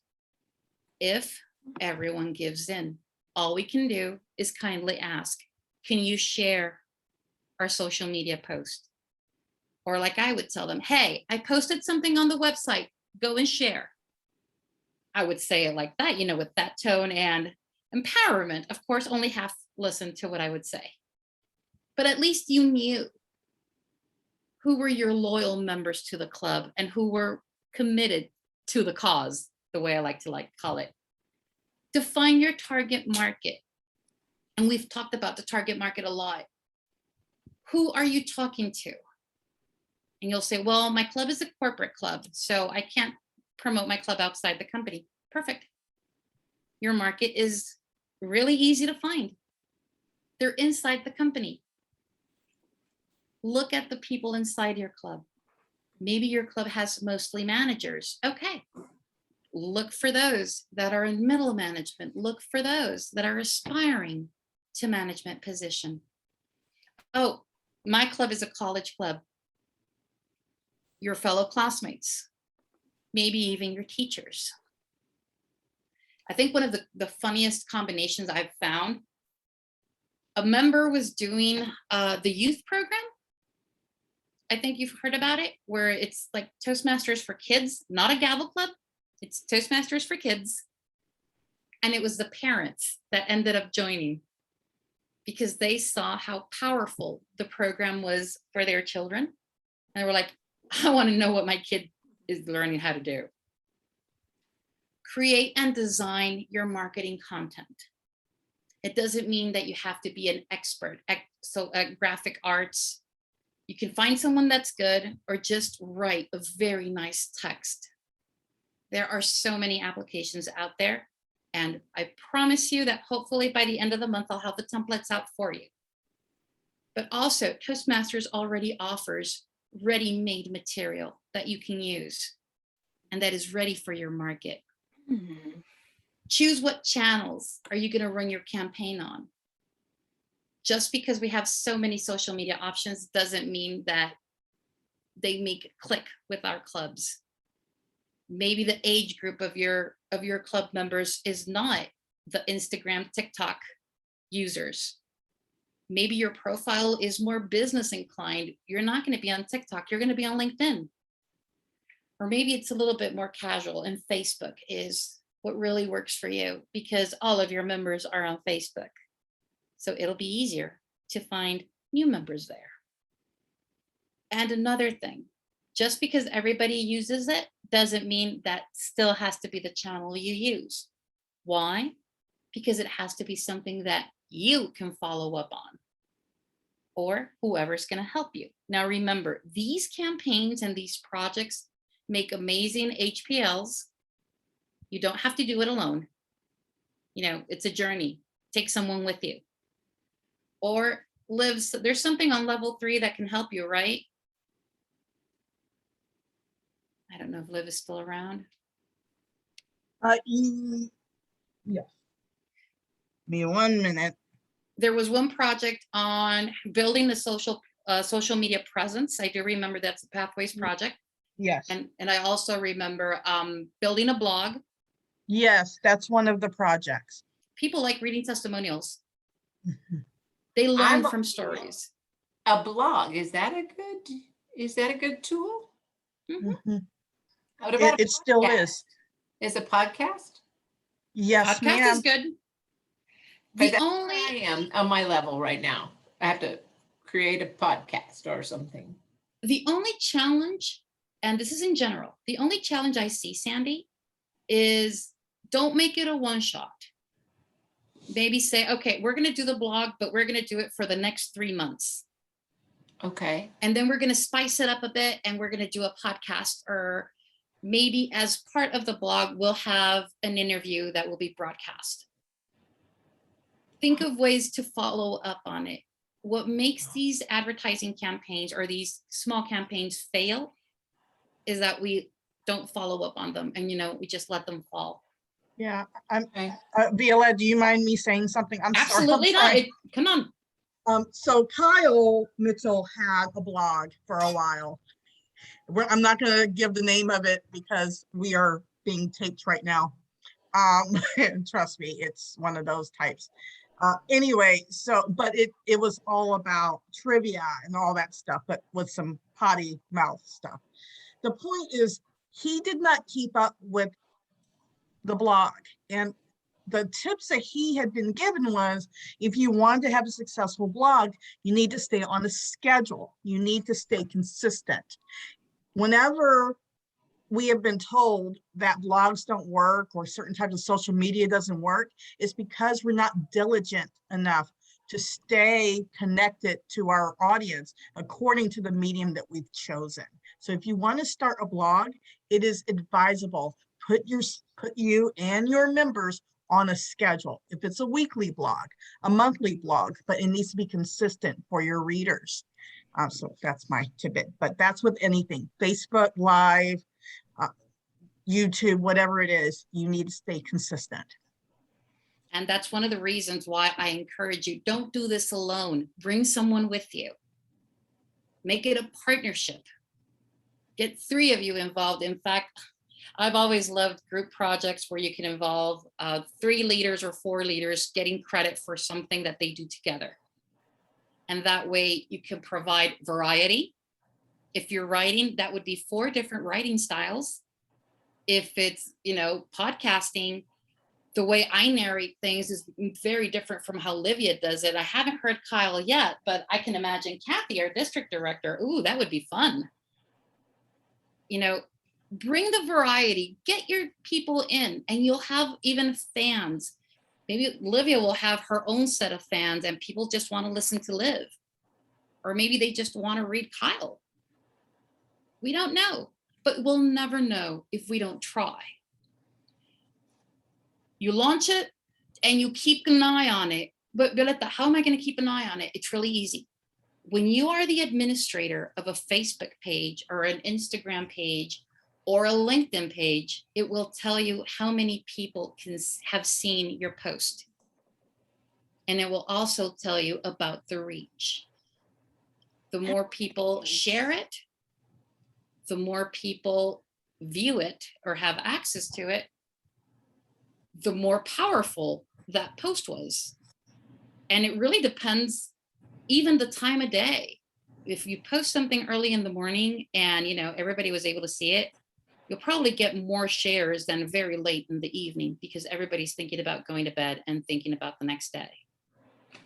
if everyone gives in, all we can do is kindly ask, can you share our social media post? Or like I would tell them, hey, I posted something on the website, go and share. I would say it like that, you know, with that tone and empowerment. Of course, only half listen to what I would say. But at least you knew who were your loyal members to the club and who were committed to the cause, the way I like to call it. Define your target market. And we've talked about the target market a lot. Who are you talking to? And you'll say, well, my club is a corporate club, so I can't promote my club outside the company. Perfect. Your market is really easy to find. They're inside the company. Look at the people inside your club. Maybe your club has mostly managers. Okay. Look for those that are in middle management. Look for those that are aspiring to management position. Oh, my club is a college club. Your fellow classmates, maybe even your teachers. I think one of the funniest combinations I've found, a member was doing the youth program. I think you've heard about it, where it's like Toastmasters for kids, not a gavel club. It's Toastmasters for kids. And it was the parents that ended up joining because they saw how powerful the program was for their children. And they were like, I want to know what my kid is learning how to do. Create and design your marketing content. It doesn't mean that you have to be an expert. So graphic arts, you can find someone that's good or just write a very nice text. There are so many applications out there. And I promise you that hopefully by the end of the month, I'll have the templates out for you. But also Toastmasters already offers ready-made material that you can use and that is ready for your market. Mm-hmm. Choose what channels are you going to run your campaign on. Just because we have so many social media options doesn't mean that they make click with our clubs. Maybe the age group of your club members is not the Instagram, TikTok users. Maybe your profile is more business inclined. You're not going to be on TikTok. You're going to be on LinkedIn. Or maybe it's a little bit more casual and Facebook is what really works for you, because all of your members are on Facebook. So it'll be easier to find new members there. And another thing, just because everybody uses it doesn't mean that still has to be the channel you use. Why? Because it has to be something that you can follow up on, or whoever's going to help you. Now remember, these campaigns and these projects make amazing HPLs. You don't have to do it alone. You know, it's a journey. Take someone with you. Or Liv, there's something on level 3 that can help you, right? I don't know if Liv is still around. Yes. Me 1 minute. There was one project on building the social media presence. I do remember that's the Pathways project. Yes. And I also remember building a blog. Yes, that's one of the projects. People like reading testimonials. They learn I'm- from stories. A blog, is that a good tool? Mhm. What about It still podcast? is. Is a podcast? Yes, Podcast ma'am. is good. But The that's only where I am on my level right now. I have to create a podcast or something. challenge, and this is in general, the only challenge I see, Sandy, is don't make it a one shot. Maybe say, okay, we're going to do the blog, but we're going to do it for the next 3 months. Okay. And then we're going to spice it up a bit and we're going to do a podcast, or maybe as part of the blog, we'll have an interview that will be broadcast. Think of ways to follow up on it. What makes these advertising campaigns or these small campaigns fail is that we don't follow up on them, and we just let them fall. Yeah, I'm Okay. Viola, do you mind me saying something? I'm Absolutely sorry. not. Come on. So Kyle Mitchell had a blog for a while. I'm not going to give the name of it because we are being taped right now. And trust me, it's one of those types. Anyway, but it was all about trivia and all that stuff, but with some potty mouth stuff. The point is, he did not keep up with the blog, and the tips that he had been given was, if you want to have a successful blog, you need to stay on a schedule. You need to stay consistent. Whenever we have been told that blogs don't work or certain types of social media doesn't work, it's because we're not diligent enough to stay connected to our audience according to the medium that we've chosen. So if you want to start a blog, it is advisable, put you and your members on a schedule. If it's a weekly blog, a monthly blog, but it needs to be consistent for your readers. So that's my tidbit, but that's with anything, Facebook Live, YouTube, whatever it is, you need to stay consistent. And that's one of the reasons why I encourage you, don't do this alone. Bring someone with you. Make it a partnership. Get 3 of you involved. In fact, I've always loved group projects where you can involve 3 leaders or 4 leaders getting credit for something that they do together. And that way you can provide variety. If you're writing, that would be 4 different writing styles. If it's, podcasting, the way I narrate things is very different from how Livia does it. I haven't heard Kyle yet, but I can imagine Kathy, our district director. Ooh, that would be fun. Bring the variety, get your people in, and you'll have even fans. Maybe Livia will have her own set of fans and people just want to listen to Liv. Or maybe they just want to read Kyle. We don't know, but we'll never know if we don't try. You launch it and you keep an eye on it. But Violetta, how am I going to keep an eye on it? It's really easy. When you are the administrator of a Facebook page or an Instagram page or a LinkedIn page, it will tell you how many people have seen your post. And it will also tell you about the reach. The more people share it, the more people view it or have access to it, the more powerful that post was. And it really depends, even the time of day. If you post something early in the morning and everybody was able to see it, you'll probably get more shares than very late in the evening because everybody's thinking about going to bed and thinking about the next day.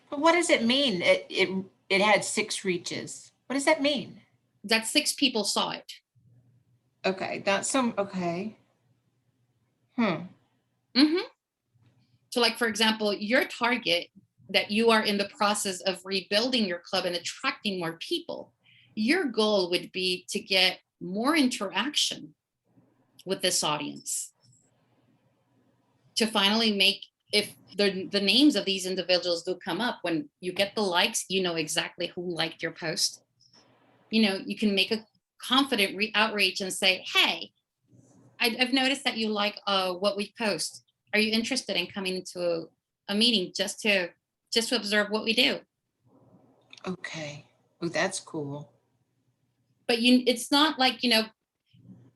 But what does it mean? It had 6 reaches. What does that mean? That 6 people saw it. Okay, that's some, okay. So like, for example, your target that you are in the process of rebuilding your club and attracting more people, your goal would be to get more interaction with this audience, to finally make, if the names of these individuals do come up, when you get the likes, you know exactly who liked your post. You know, you can make a confident outreach and say, hey, I've noticed that you like what we post. Are you interested in coming into a meeting just to observe what we do? Okay. Oh, that's cool. But it's not like,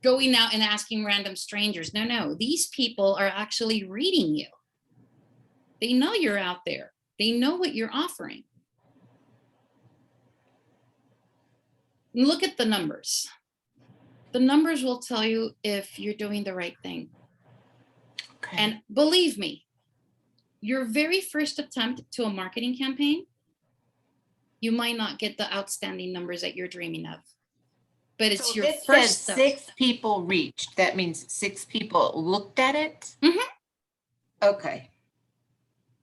going out and asking random strangers. No, these people are actually reading you. They know you're out there. They know what you're offering. Look at the numbers. The numbers will tell you if you're doing the right thing. Okay. And believe me, your very first attempt to a marketing campaign, you might not get the outstanding numbers that you're dreaming of. But it's So your it first says step. 6 people reached. That means 6 people looked at it? Mhm. Okay.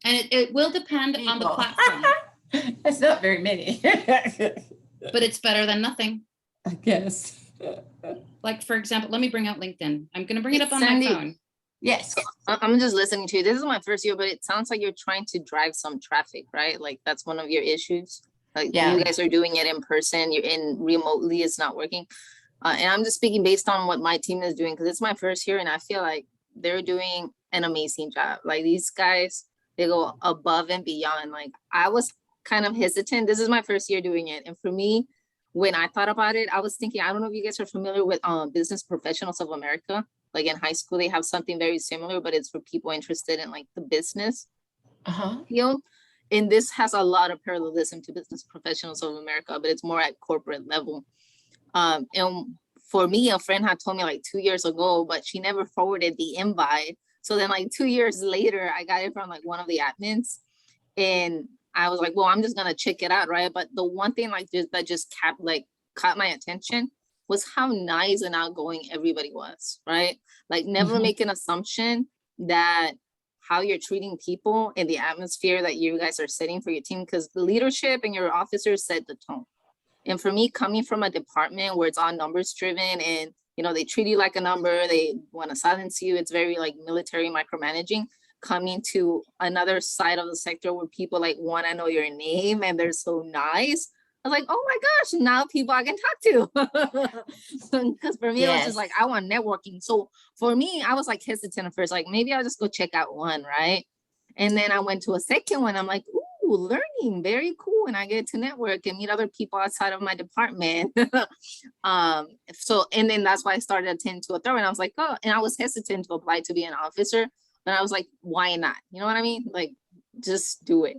And it will depend on the People. platform, That's not very many. but it's better than nothing. I guess. Like, for example, let me bring out LinkedIn. I'm going to bring it up on Sandy, my phone. Yes. I'm just listening to you. This is my first year, but it sounds like you're trying to drive some traffic, right? Like that's one of your issues. Like Yeah. you guys are doing it in person, you're in remotely, it's not working. And I'm just speaking based on what my team is doing because it's my first year and I feel like they're doing an amazing job. Like these guys, they go above and beyond. Like I was kind of hesitant. This is my first year doing it. And for me, when I thought about it, I was thinking, I don't know if you guys are familiar with Business Professionals of America. Like in high school, they have something very similar, but it's for people interested in like the business field. And this has a lot of parallelism to Business Professionals of America, but it's more at corporate level. And for me, a friend had told me like 2 years ago, but she never forwarded the invite. So then like 2 years later, I got it from like one of the admins. And I was like, well, I'm just gonna check it out, right? But the one thing like this that just caught my attention was how nice and outgoing everybody was, right? Like never make an assumption that how you're treating people and the atmosphere that you guys are setting for your team, because the leadership and your officers set the tone. And for me, coming from a department where it's all numbers driven and they treat you like a number, they want to silence you, it's very like military micromanaging. Coming to another side of the sector where people like want to know your name and they're so nice, I was like, oh my gosh, now people I can talk to. Because for me, it was just like, I want networking. So for me, I was like hesitant at first, like maybe I'll just go check out one, right? And then I went to a second one. I'm like, ooh, learning, very cool. And I get to network and meet other people outside of my department. And then that's why I started attending to a third one. I was like, oh, and I was hesitant to apply to be an officer, but I was like, why not? You know what I mean? Like, just do it.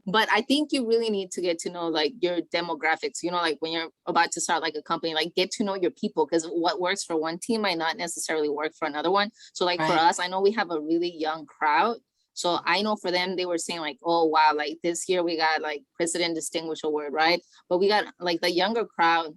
But I think you really need to get to know like your demographics, like when you're about to start like a company, like get to know your people, because what works for one team might not necessarily work for another one. So like for us, I know we have a really young crowd. So I know for them, they were saying like, oh, wow, like this year we got like President Distinguished Award, right? But we got like the younger crowd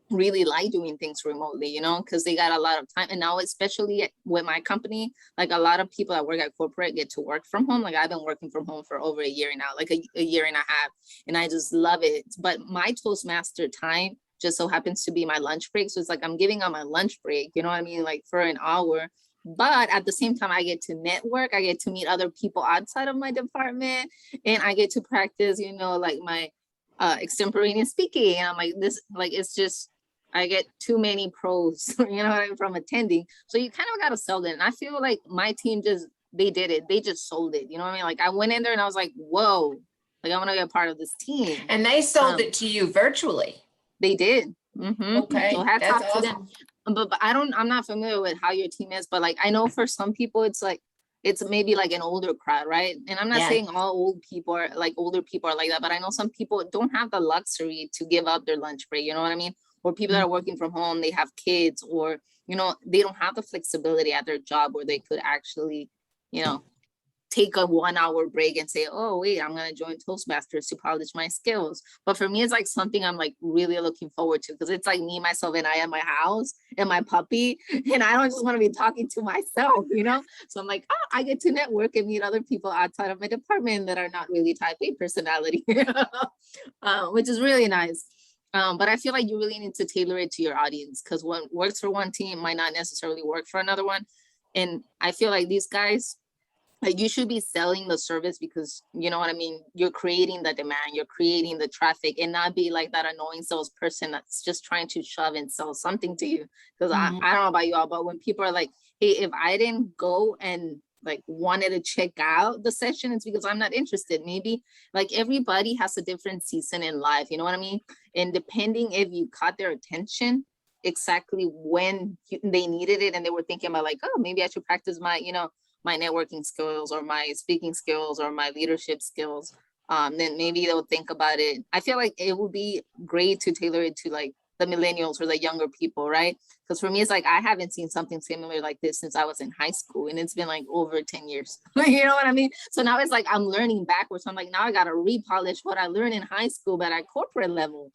really like doing things remotely, because they got a lot of time. And now, especially with my company, like a lot of people that work at corporate get to work from home. Like I've been working from home for over a year now, like a year and a half, and I just love it. But my Toastmaster time just so happens to be my lunch break. So it's like I'm giving up my lunch break, you know what I mean? Like for an hour. But at the same time, I get to network, I get to meet other people outside of my department, and I get to practice, like my extemporaneous speaking. And I'm like, it's just, I get too many pros, from attending. So you kind of got to sell it. And I feel like my team they did it. They just sold it. You know what I mean? Like I went in there and I was like, whoa, like I want to be a part of this team. And they sold it to you virtually. They did. Okay. So hats That's off to them. But I'm not familiar with how your team is, but like, I know for some people, it's like, it's maybe like an older crowd, right? And I'm not saying all older people are like that, but I know some people don't have the luxury to give up their lunch break. You know what I mean? or people that are working from home, they have kids, or, you know, they don't have the flexibility at their job where they could actually, you know, take a 1 hour break and say, oh, wait, I'm going to join Toastmasters to polish my skills. But for me, it's like something I'm like really looking forward to, because it's like me, myself, and I at my house and my puppy. And I don't just want to be talking to myself, you know? So I'm like, oh, I get to network and meet other people outside of my department that are not really type A personality, which is really nice. But I feel like you really need to tailor it to your audience, because what works for one team might not necessarily work for another one. And I feel like these guys, like, you should be selling the service, because, you know what I mean, you're creating the demand, you're creating the traffic, and not be like that annoying salesperson that's just trying to shove and sell something to you. Because I don't know about you all, but when people are like, hey, if I didn't go and like wanted to check out the session, it's because I'm not interested. Maybe like everybody has a different season in life, you know what I mean? And depending if you caught their attention exactly when they needed it, and they were thinking about like, oh, maybe I should practice my, you know, my networking skills or my speaking skills or my leadership skills, then maybe they'll think about it. I feel like it would be great to tailor it to like the millennials or the younger people, right? Because for me, it's like I haven't seen something similar like this since I was in high school, and it's been like over 10 years. You know what I mean? So now it's like I'm learning backwards. So I'm like, now I got to repolish what I learned in high school, but at corporate level,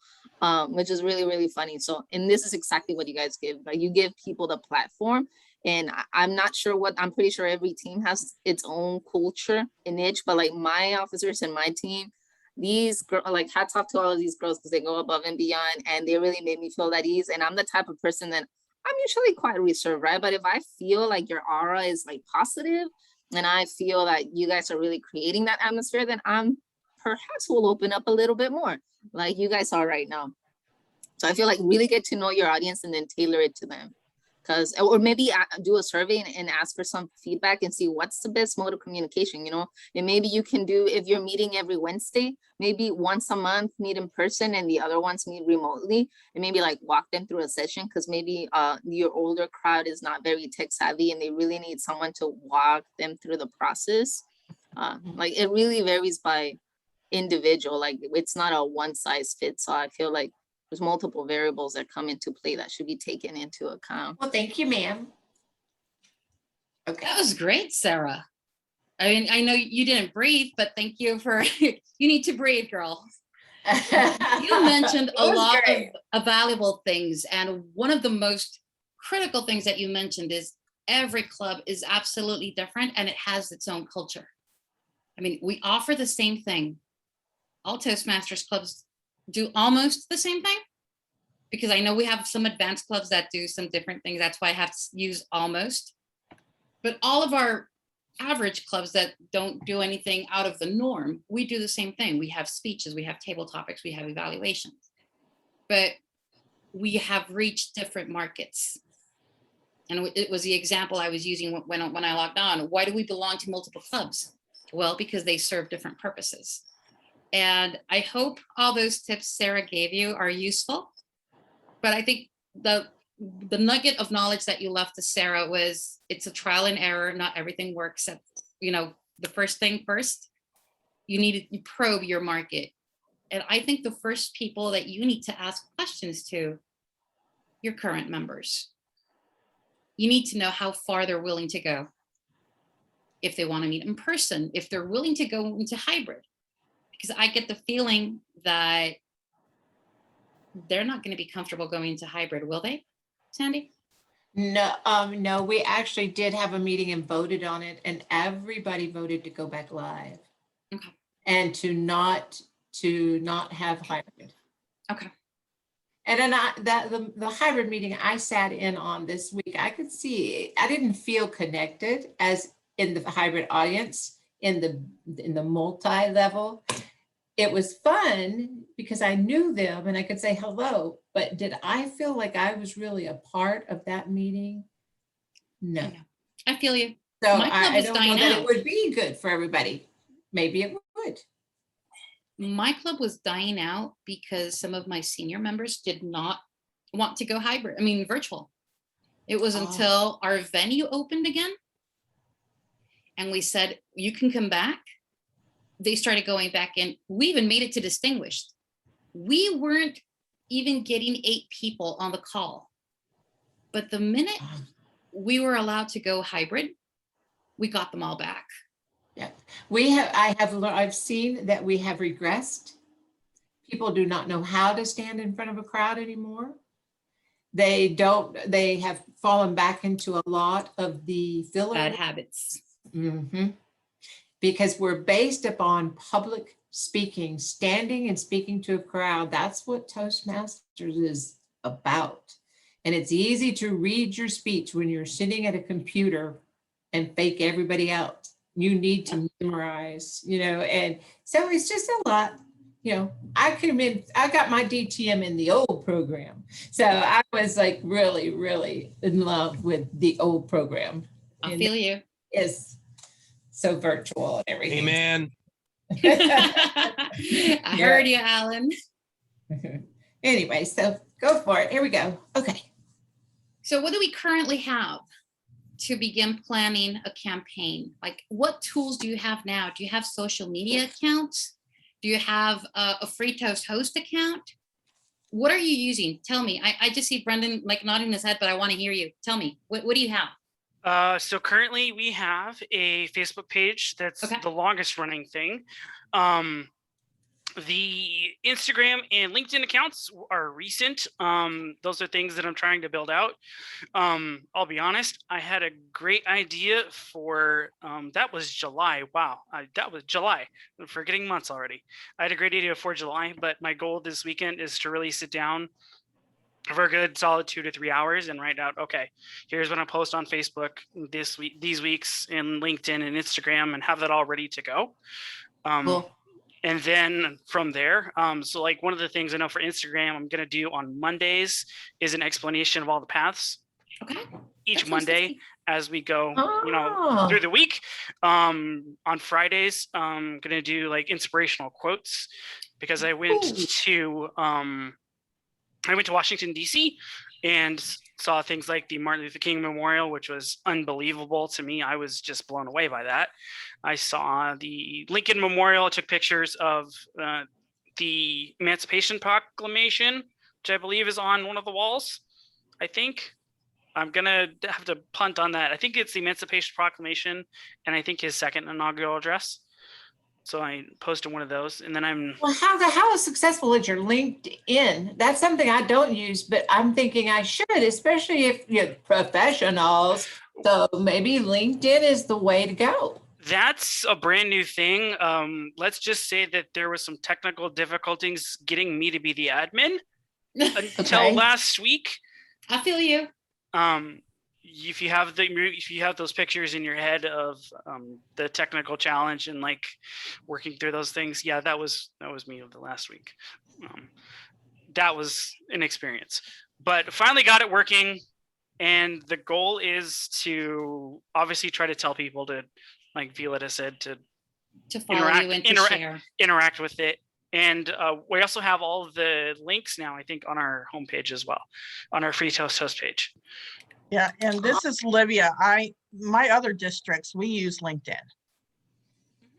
which is really, really funny. So, and this is exactly what you guys give. Like, you give people the platform. And I'm not sure what, I'm pretty sure every team has its own culture and niche, but like my officers and my team, these girls, like, hats off to all of these girls, because they go above and beyond, and they really made me feel at ease. And I'm the type of person that I'm usually quite reserved, right? But if I feel like your aura is like positive, and I feel that you guys are really creating that atmosphere, then I'm perhaps will open up a little bit more, like you guys are right now. So I feel like really get to know your audience and then tailor it to them. Because, or maybe do a survey and ask for some feedback and see what's the best mode of communication, you know? And maybe you can do, if you're meeting every Wednesday, maybe once a month meet in person and the other ones meet remotely, and maybe like walk them through a session, because maybe your older crowd is not very tech savvy and they really need someone to walk them through the process. Like, it really varies by individual. Like, it's not a one size fits all. I feel like there's multiple variables that come into play that should be taken into account. Well, thank you, ma'am. Okay. That was great, Sarah. I mean, I know you didn't breathe, but thank you for, you need to breathe, girl. You mentioned a lot of valuable things. And one of the most critical things that you mentioned is every club is absolutely different and it has its own culture. I mean, we offer the same thing. All Toastmasters clubs do almost the same thing, because I know we have some advanced clubs that do some different things. That's why I have to use almost. But all of our average clubs that don't do anything out of the norm, we do the same thing. We have speeches, we have table topics, we have evaluations. But we have reached different markets. And it was the example I was using when I logged on. Why do we belong to multiple clubs? Well, because they serve different purposes. And I hope all those tips Sarah gave you are useful. But I think the nugget of knowledge that you left to Sarah was, it's a trial and error. Not everything works at, you know, the first thing first. You need to probe your market. And I think the first people that you need to ask questions to, your current members. You need to know how far they're willing to go. If they want to meet in person, if they're willing to go into hybrid. Because I get the feeling that they're not going to be comfortable going into hybrid, will they, Sandy? No, no, we actually did have a meeting and voted on it, and everybody voted to go back live. Okay. And to not have hybrid. Okay. And then the hybrid meeting I sat in on this week, I could see, I didn't feel connected as in the hybrid audience, in the multi-level. It was fun because I knew them and I could say hello, but did I feel like I was really a part of that meeting? No. I feel you. So I don't know that it would be good for everybody. Maybe it would. My club was dying out because some of my senior members did not want to go hybrid. I mean, virtual. It was until our venue opened again and we said, you can come back. They started going back in. We even made it to distinguished. We weren't even getting 8 people on the call. But the minute we were allowed to go hybrid, we got them all back. Yeah, I've seen that we have regressed. People do not know how to stand in front of a crowd anymore. They have fallen back into a lot of the filler. Bad habits. Mm-hmm. Because we're based upon public speaking, standing and speaking to a crowd. That's what Toastmasters is about. And it's easy to read your speech when you're sitting at a computer and fake everybody out. You need to memorize, and so it's just a lot. I got my DTM in the old program. So I was like really, really in love with the old program. I feel you. It's so virtual and everything. Amen. I heard you, Alan. Anyway, so go for it. Here we go. Okay. So what do we currently have to begin planning a campaign? Like, what tools do you have now? Do you have social media accounts? Do you have a Free Toast host account? What are you using? Tell me. I just see Brendan like nodding his head, but I want to hear you. Tell me, what do you have? So currently we have a Facebook page that's the longest running thing. The Instagram and LinkedIn accounts are recent. Those are things that I'm trying to build out. I'll be honest, I had a great idea for, that was July. Wow, that was July. I'm forgetting months already. I had a great idea for July, but my goal this weekend is to really sit down for a good solid 2 to 3 hours and write out, okay, here's what I post on Facebook this week, these weeks, and LinkedIn and Instagram, and have that all ready to go. Cool. And then from there, so like one of the things I know for Instagram, I'm going to do on Mondays is an explanation of all the paths. Okay. Each That's Monday interesting. as we go, through the week. On Fridays, I'm going to do like inspirational quotes because I went to Washington, D.C. and saw things like the Martin Luther King Memorial, which was unbelievable to me. I was just blown away by that. I saw the Lincoln Memorial. I took pictures of the Emancipation Proclamation, which I believe is on one of the walls. I think I'm going to have to punt on that. I think it's the Emancipation Proclamation, and I think his second inaugural address. So I posted one of those, and then Well, how successful is your LinkedIn? That's something I don't use, but I'm thinking I should, especially if you're professionals. So maybe LinkedIn is the way to go. That's a brand new thing. Let's just say that there was some technical difficulties getting me to be the admin until last week. I feel you. If you have those pictures in your head of the technical challenge and like working through those things, yeah, that was me of the last week. That was an experience, but finally got it working. And the goal is to obviously try to tell people to, like Violetta said, to follow you and to share. Interact with it. And we also have all of the links now, I think, on our homepage as well, on our Free Toast host page. Yeah, and this is Livia. My other districts, we use LinkedIn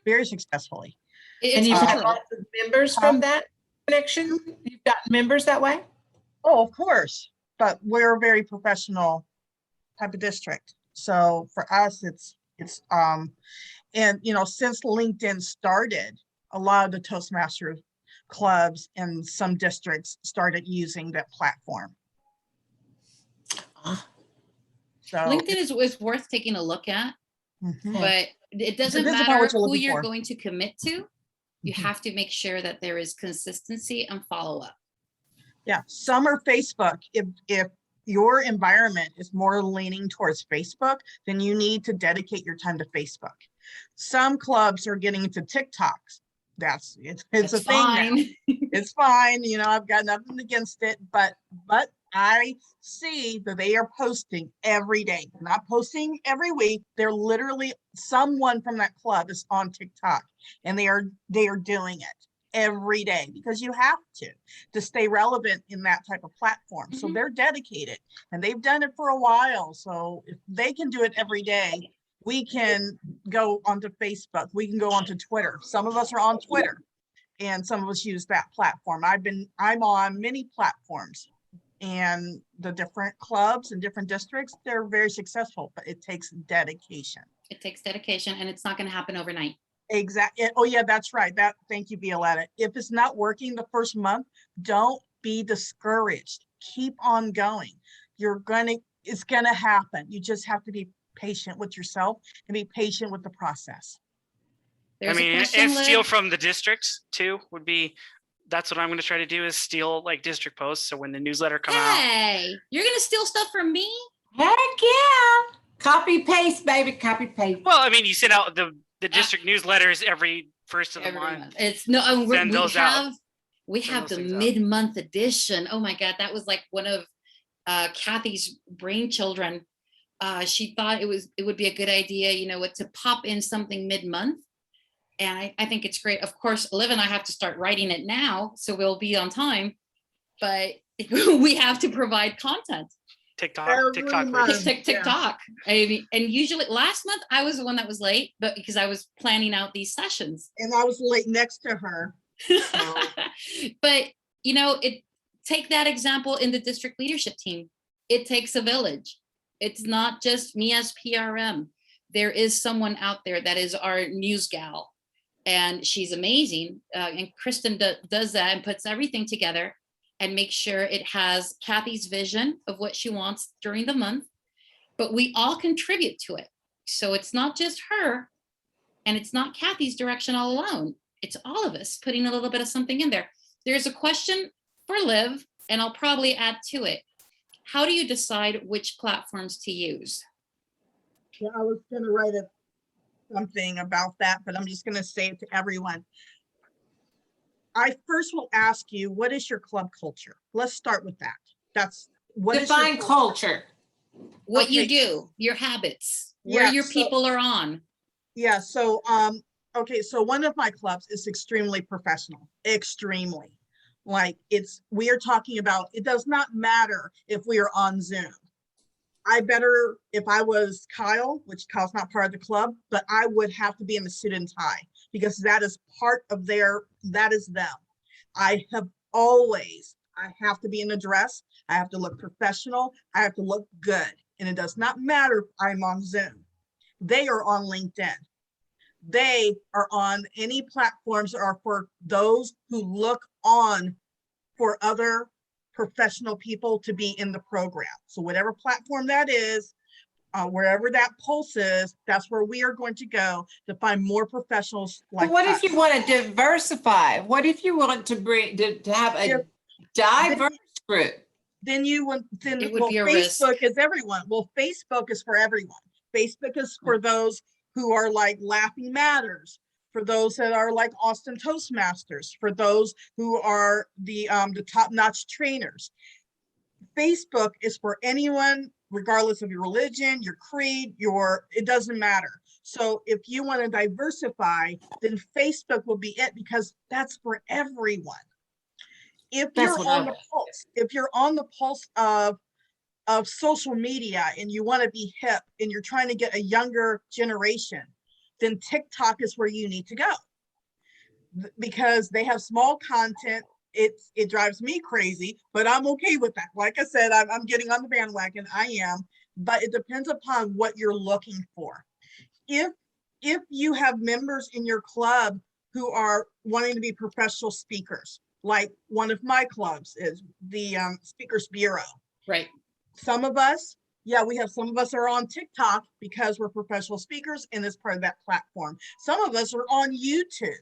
very successfully. And you've had lots of members from that connection? You've gotten members that way? Oh, of course. But we're a very professional type of district. So for us, it's and since LinkedIn started, a lot of the Toastmasters clubs and some districts started using that platform. So LinkedIn is worth taking a look at, but it doesn't depends upon matter what you're who looking you're for. going to commit to. You have to make sure that there is consistency and follow up. Yeah, some are Facebook. If your environment is more leaning towards Facebook, then you need to dedicate your time to Facebook. Some clubs are getting into TikToks. It's a thing now. It's fine. I've got nothing against it, but I see that they are posting every day. They're not posting every week. They're literally, someone from that club is on TikTok, and they are doing it every day because you have to stay relevant in that type of platform. So they're dedicated, and they've done it for a while. So if they can do it every day, we can go onto Facebook. We can go onto Twitter. Some of us are on Twitter, and some of us use that platform. I'm on many platforms, and the different clubs and different districts, they're very successful, but it takes dedication. It takes dedication, and it's not going to happen overnight. Exactly. Oh yeah, that's right. Thank you, Violetta. If it's not working the first month, don't be discouraged. Keep on going. It's gonna happen. You just have to be patient with yourself and be patient with the process. There's I a mean, question, and steal Liv. from the districts too would be, that's what I'm going to try to do, is steal like district posts. So when the newsletter come out, Hey, you're going to steal stuff from me? Heck yeah. Copy paste, baby, copy paste. well, I mean, you send out the district newsletters every first of the Every month. month. It's no, Send those out. we Send have those the things out. mid-month edition. Oh my God, that was like one of Kathy's brainchildren. She thought it would be a good idea, to pop in something mid-month. And I think it's great. Of course, Liv and I have to start writing it now, so we'll be on time. But we have to provide content. TikTok Month, TikTok. yeah. I mean, and usually last month I was the one that was late, but because I was planning out these sessions. And I was late next to her. So. But take that example in the district leadership team. It takes a village. It's not just me as PRM. There is someone out there that is our news gal, and she's amazing. And Kristen does that and puts everything together and make sure it has Kathy's vision of what she wants during the month, but we all contribute to it. So it's not just her, and it's not Kathy's direction all alone. It's all of us putting a little bit of something in there. There's a question for Liv, and I'll probably add to it. How do you decide which platforms to use? Yeah, I was gonna write something about that, but I'm just gonna say it to everyone. I first will ask you, what is your club culture? Let's start with that. That's what is your Define culture. What you Okay. do, your habits, where Yeah, your so- people are on. Yeah, so okay, so one of my clubs is extremely professional, extremely. Like we are talking about, it does not matter if we are on Zoom. If I was Kyle, which Kyle's not part of the club, but I would have to be in the suit and tie because that is part of that is them. I have to be in a dress. I have to look professional. I have to look good. And it does not matter if I'm on Zoom. They are on LinkedIn. They are on any platforms that are for those who look on for other professional people to be in the program. So whatever platform that is, wherever that pulse is, that's where we are going to go to find more professionals like But what us. if you want to diversify? What if you want to to have a diverse group? Then It would be a risk. Facebook is everyone. Well, Facebook is for everyone. Facebook is for those who are like Laughing Matters, for those that are like Austin Toastmasters, for those who are the top-notch trainers. Facebook is for anyone, regardless of your religion, your creed, it doesn't matter. So if you want to diversify, then Facebook will be it because that's for everyone. If you're on the pulse of social media and you want to be hip and you're trying to get a younger generation, then TikTok is where you need to go because they have small content. It drives me crazy, but I'm okay with that. Like I said, I'm getting on the bandwagon. I am, but it depends upon what you're looking for. If you have members in your club who are wanting to be professional speakers, like one of my clubs is the Speakers Bureau. Right. Some of us, some of us are on TikTok because we're professional speakers and it's part of that platform. Some of us are on YouTube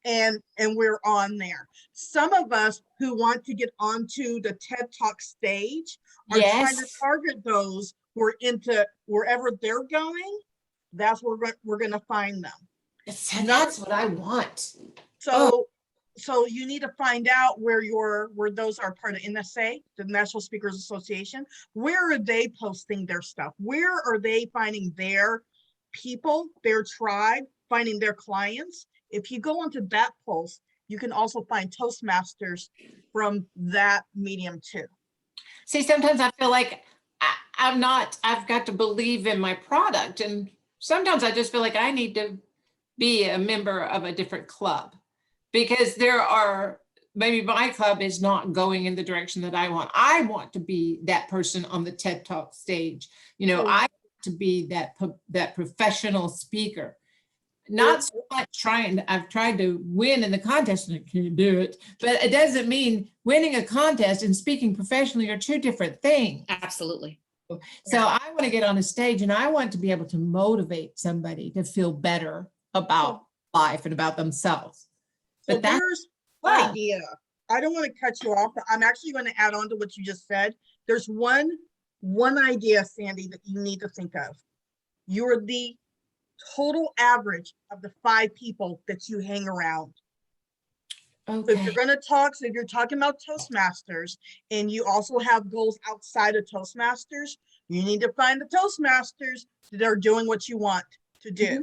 and we're on there. Some of us who want to get onto the TED Talk stage are trying to target those who are into wherever they're going. That's where we're going to find them. That's what I want. So you need to find out where those are part of NSA, the National Speakers Association. Where are they posting their stuff? Where are they finding their people, their tribe, finding their clients? If you go onto that pulse, you can also find Toastmasters from that medium too. See, sometimes I feel like I've got to believe in my product. And sometimes I just feel like I need to be a member of a different club because there are, maybe my club is not going in the direction that I want. I want to be that person on the TED Talk stage. You know, I want to be that professional speaker. Not so much I've tried to win in the contest and I can't do it, but it doesn't mean winning a contest and speaking professionally are two different things. Absolutely. So I want to get on a stage and I want to be able to motivate somebody to feel better about life and about themselves. So But that's there's fun. idea. I don't want to cut you off, but I'm actually going to add on to what you just said. There's one idea, Sandy, that you need to think of. You're the total average of the 5 people that you hang around. So if Okay. you're going to talk, so if you're talking about Toastmasters and you also have goals outside of Toastmasters, you need to find the Toastmasters that are doing what you want to do.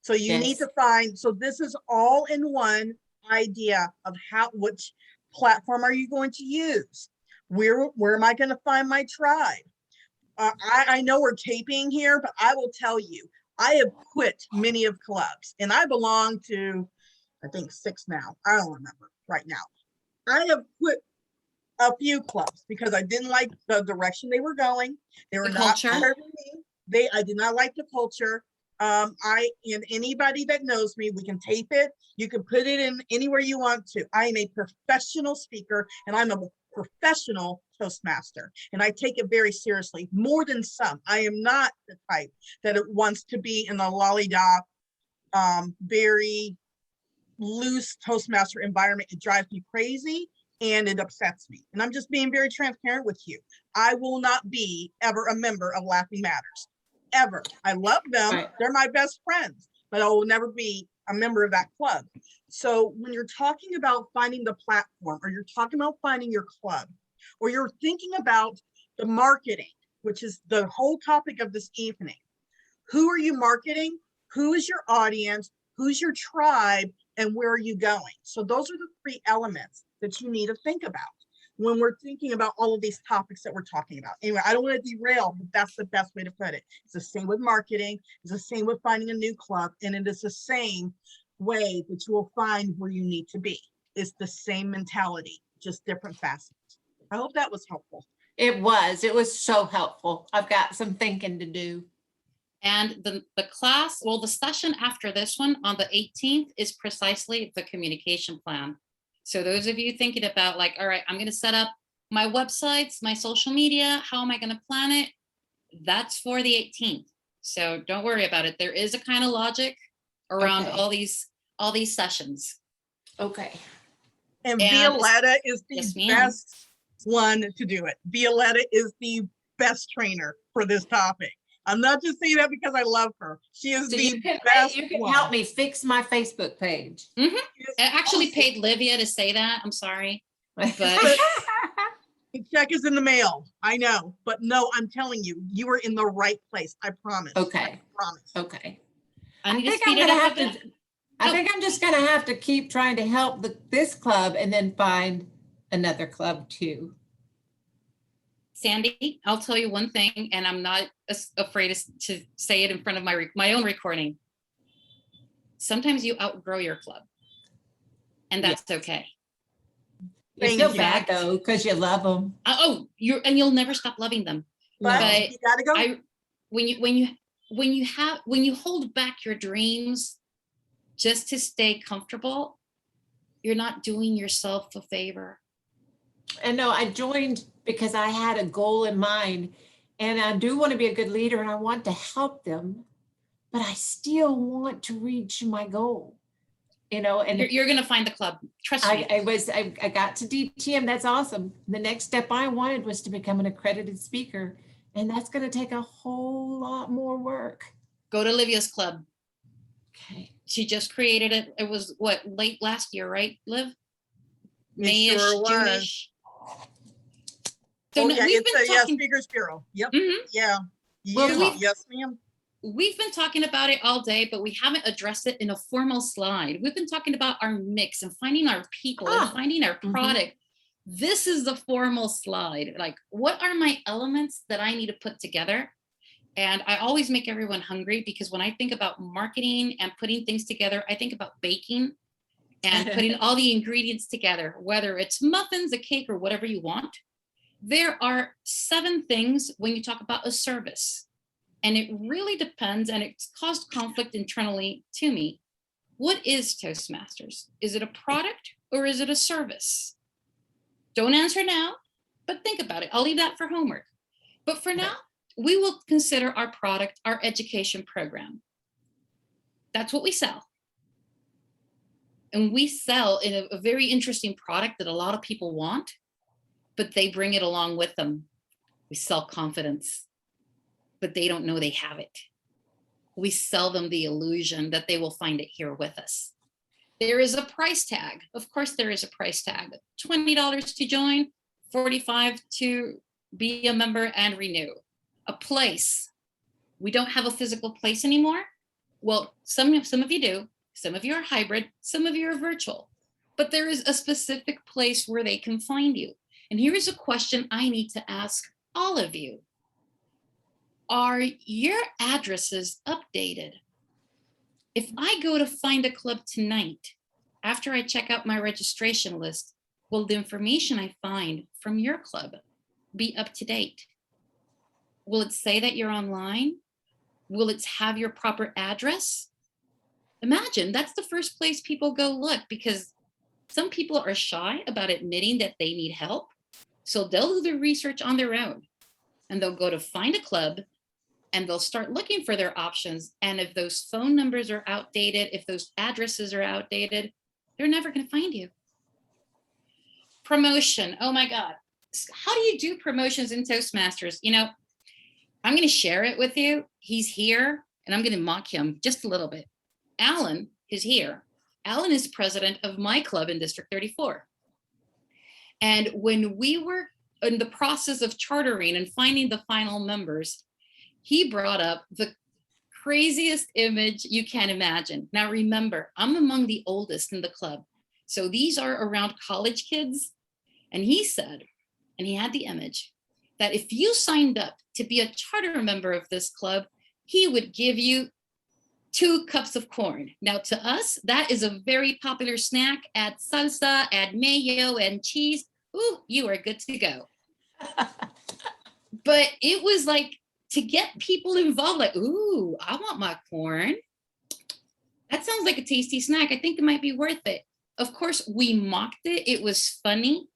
So you need Yes. to find, so this is all in one idea of which platform are you going to use? Where am I going to find my tribe? I know we're taping here, but I will tell you, I have quit many of clubs and I belong to, I think 6 now. I don't remember right now. I have quit a few clubs because I didn't like the direction they were going. They were not serving me. I did not like the culture. And anybody that knows me, we can tape it. You can put it in anywhere you want to. I am a professional speaker and I'm a professional Toastmaster. And I take it very seriously, more than some. I am not the type that it wants to be in a lollygog, very loose Toastmaster environment. It drives me crazy and it upsets me. And I'm just being very transparent with you. I will not be ever a member of Laughing Matters. Ever. I love them. Right. They're my best friends, but I will never be a member of that club. So when you're talking about finding the platform, or you're talking about finding your club, or you're thinking about the marketing, which is the whole topic of this evening, who are you marketing? Who is your audience? Who's your tribe? And where are you going? So those are the 3 elements that you need to think about when we're thinking about all of these topics that we're talking about. Anyway, I don't want to derail, but that's the best way to put it. It's the same with marketing. It's the same with finding a new club. And it is the same way that you will find where you need to be. It's the same mentality, just different facets. I hope that was helpful. It was so helpful. I've got some thinking to do. And the class, well, the session after this one on the 18th is precisely the communication plan. So those of you thinking about like, all right, I'm going to set up my websites, my social media, how am I going to plan it? That's for the 18th. So don't worry about it. There is a kind of logic around all these sessions. Okay. And Violetta is the best one to do it. Violetta is the best trainer for this topic. I'm not just saying that because I love her. She is the best. You can help me fix my Facebook page. I actually paid Livia to say that. I'm sorry. But the check is in the mail. I know. But no, I'm telling you, you are in the right place. I promise. Okay. I promise. Okay. I need to speed it up a bit. I think I'm just going to have to keep trying to help this club and then find another club too. Sandy, I'll tell you one thing, and I'm not afraid to say it in front of my own recording. Sometimes you outgrow your club, and that's okay. It's so bad though, because you love them. You'll never stop loving them. But you gotta go. When you hold back your dreams just to stay comfortable, you're not doing yourself a favor. And no, I joined because I had a goal in mind, and I do want to be a good leader and I want to help them, but I still want to reach my goal, you know. And you're going to find the club. Trust me. I got to DTM. That's awesome. The next step I wanted was to become an accredited speaker, and that's going to take a whole lot more work. Go to Livia's club. Okay. She just created it. It was late last year, right, Liv? Mayish, sure June-ish. So it's Speakers Bureau. Yep. Mm-hmm. Yeah. Yes, ma'am. We've been talking about it all day, but we haven't addressed it in a formal slide. We've been talking about our mix and finding our people and finding our product. This is the formal slide. Like, what are my elements that I need to put together? And I always make everyone hungry because when I think about marketing and putting things together, I think about baking. and putting all the ingredients together, whether it's muffins, a cake, or whatever you want. There are 7 things when you talk about a service. And it really depends, and it's caused conflict internally to me. What is Toastmasters? Is it a product or is it a service? Don't answer now, but think about it. I'll leave that for homework. But for now, we will consider our product our education program. That's what we sell. And we sell in a very interesting product that a lot of people want, but they bring it along with them. We sell confidence, but they don't know they have it. We sell them the illusion that they will find it here with us. There is a price tag. Of course, there is a price tag. $20 to join, $45 to be a member and renew. A place. We don't have a physical place anymore. Well, some of you do. Some of you are hybrid. Some of you are virtual. But there is a specific place where they can find you. And here is a question I need to ask all of you. Are your addresses updated? If I go to find a club tonight, after I check out my registration list, will the information I find from your club be up to date? Will it say that you're online? Will it have your proper address? Imagine that's the first place people go look, because some people are shy about admitting that they need help. So they'll do the research on their own, and they'll go to find a club, and they'll start looking for their options. And if those phone numbers are outdated, if those addresses are outdated, they're never going to find you. Promotion. Oh my God. How do you do promotions in Toastmasters? You know, I'm going to share it with you. He's here, and I'm going to mock him just a little bit. Alan is here. Alan is president of my club in District 34. And when we were in the process of chartering and finding the final members, he brought up the craziest image you can imagine. Now, remember, I'm among the oldest in the club. So these are around college kids. And he said, and he had the image, that if you signed up to be a charter member of this club, he would give you 2 cups of corn. Now, to us, that is a very popular snack. Add salsa, add mayo and cheese. Ooh, you are good to go. But it was like, to get people involved, like, ooh, I want my corn. That sounds like a tasty snack. I think it might be worth it. Of course, we mocked it. It was funny.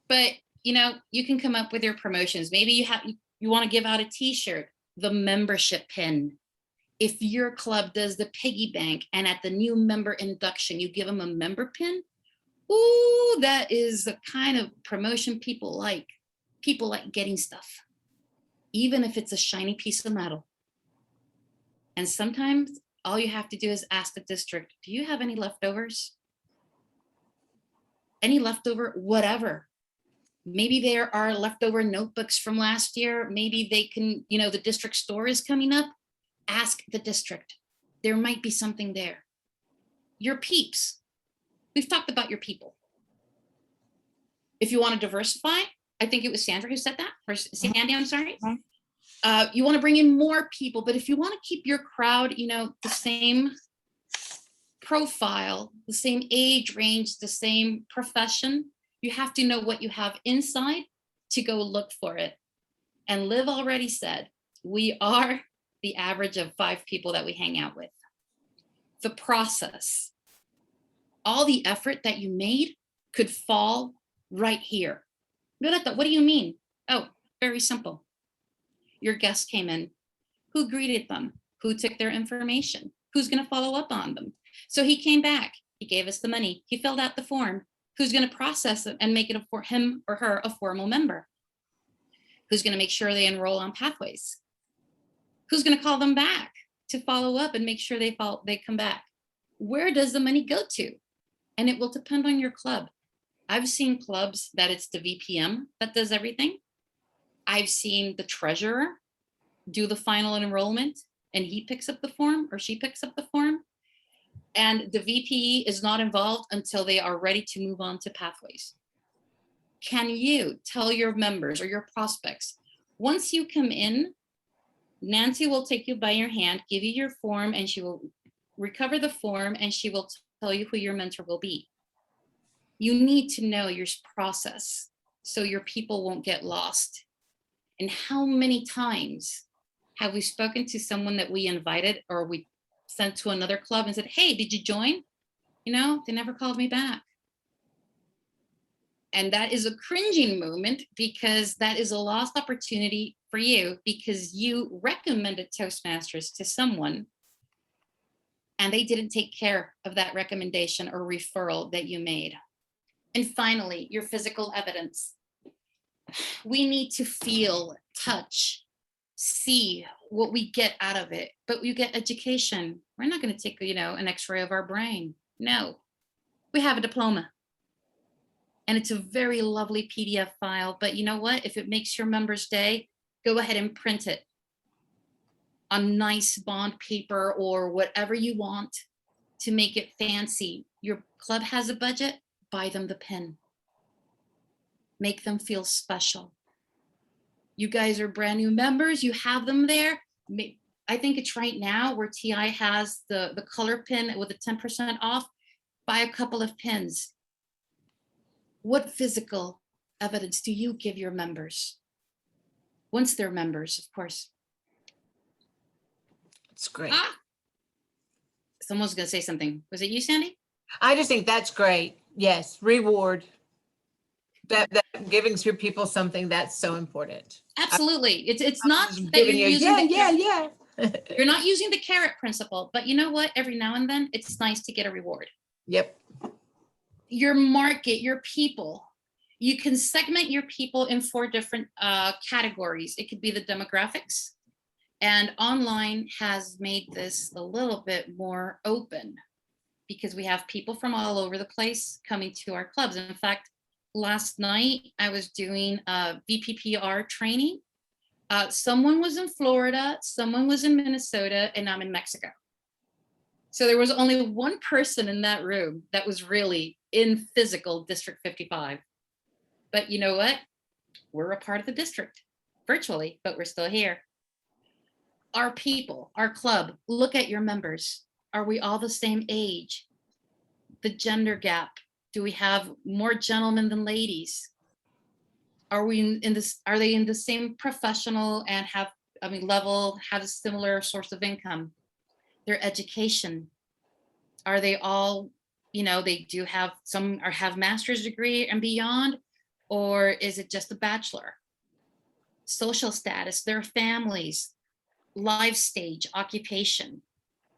But, you know, you can come up with your promotions. Maybe you want to give out a t-shirt, the membership pin. If your club does the piggy bank and at the new member induction, you give them a member pin. Ooh, that is the kind of promotion people like. People like getting stuff, even if it's a shiny piece of metal. And sometimes all you have to do is ask the district, do you have any leftovers? Any leftover, whatever. Maybe there are leftover notebooks from last year. Maybe they can, you know, the district store is coming up. Ask the district. There might be something there. Your peeps. We've talked about your people. If you want to diversify, I think it was Sandra who said that, or Sandy, I'm sorry. You want to bring in more people, but if you want to keep your crowd, you know, the same profile, the same age range, the same profession, you have to know what you have inside to go look for it. And Liv already said, we are the average of 5 people that we hang out with. The process, all the effort that you made could fall right here. Violetta, what do you mean? Oh, very simple. Your guest came in. Who greeted them? Who took their information? Who's going to follow up on them? So he came back. He gave us the money. He filled out the form. Who's going to process it and make it for him or her a formal member? Who's going to make sure they enroll on Pathways? Who's going to call them back to follow up and make sure they come back? Where does the money go to? And it will depend on your club. I've seen clubs that it's the VPM that does everything. I've seen the treasurer do the final enrollment and he picks up the form or she picks up the form. And the VPE is not involved until they are ready to move on to Pathways. Can you tell your members or your prospects, once you come in, Nancy will take you by your hand, give you your form, and she will recover the form and she will tell you who your mentor will be. You need to know your process so your people won't get lost. And how many times have we spoken to someone that we invited or we sent to another club and said, hey, did you join? You know, they never called me back. And that is a cringing moment because that is a lost opportunity for you because you recommended Toastmasters to someone and they didn't take care of that recommendation or referral that you made. And finally, your physical evidence. We need to feel, touch, see what we get out of it, but we get education. We're not going to take, an x-ray of our brain. No, we have a diploma. And it's a very lovely PDF file, but you know what? If it makes your members' day, go ahead and print it on nice bond paper or whatever you want to make it fancy. Your club has a budget, buy them the pen. Make them feel special. You guys are brand new members, you have them there. I think it's right now where TI has the color pin with a 10% off. Buy a couple of pins. What physical evidence do you give your members? Once they're members, of course. It's great. Someone's gonna say something. Was it you, Sandy? I just think that's great. Yes, reward. That giving your people something that's so important. Absolutely. It's not that Giving you're you, using yeah. You're not using the carrot principle, but you know what? Every now and then it's nice to get a reward. Yep. Your market, your people, you can segment your people in 4 different categories. It could be the demographics, and online has made this a little bit more open because we have people from all over the place coming to our clubs. In fact, last night I was doing a VPPR training. Someone was in Florida, someone was in Minnesota, and I'm in Mexico. So there was only one person in that room that was really in physical District 55. But you know what? We're a part of the district virtually, but we're still here. Our people, our club, look at your members. Are we all the same age? The gender gap. Do we have more gentlemen than ladies? Are we in this? Are they in the same professional and level, have a similar source of income? Their education. Are they all, they do have some or have master's degree and beyond, or is it just a bachelor? Social status, their families, life stage, occupation.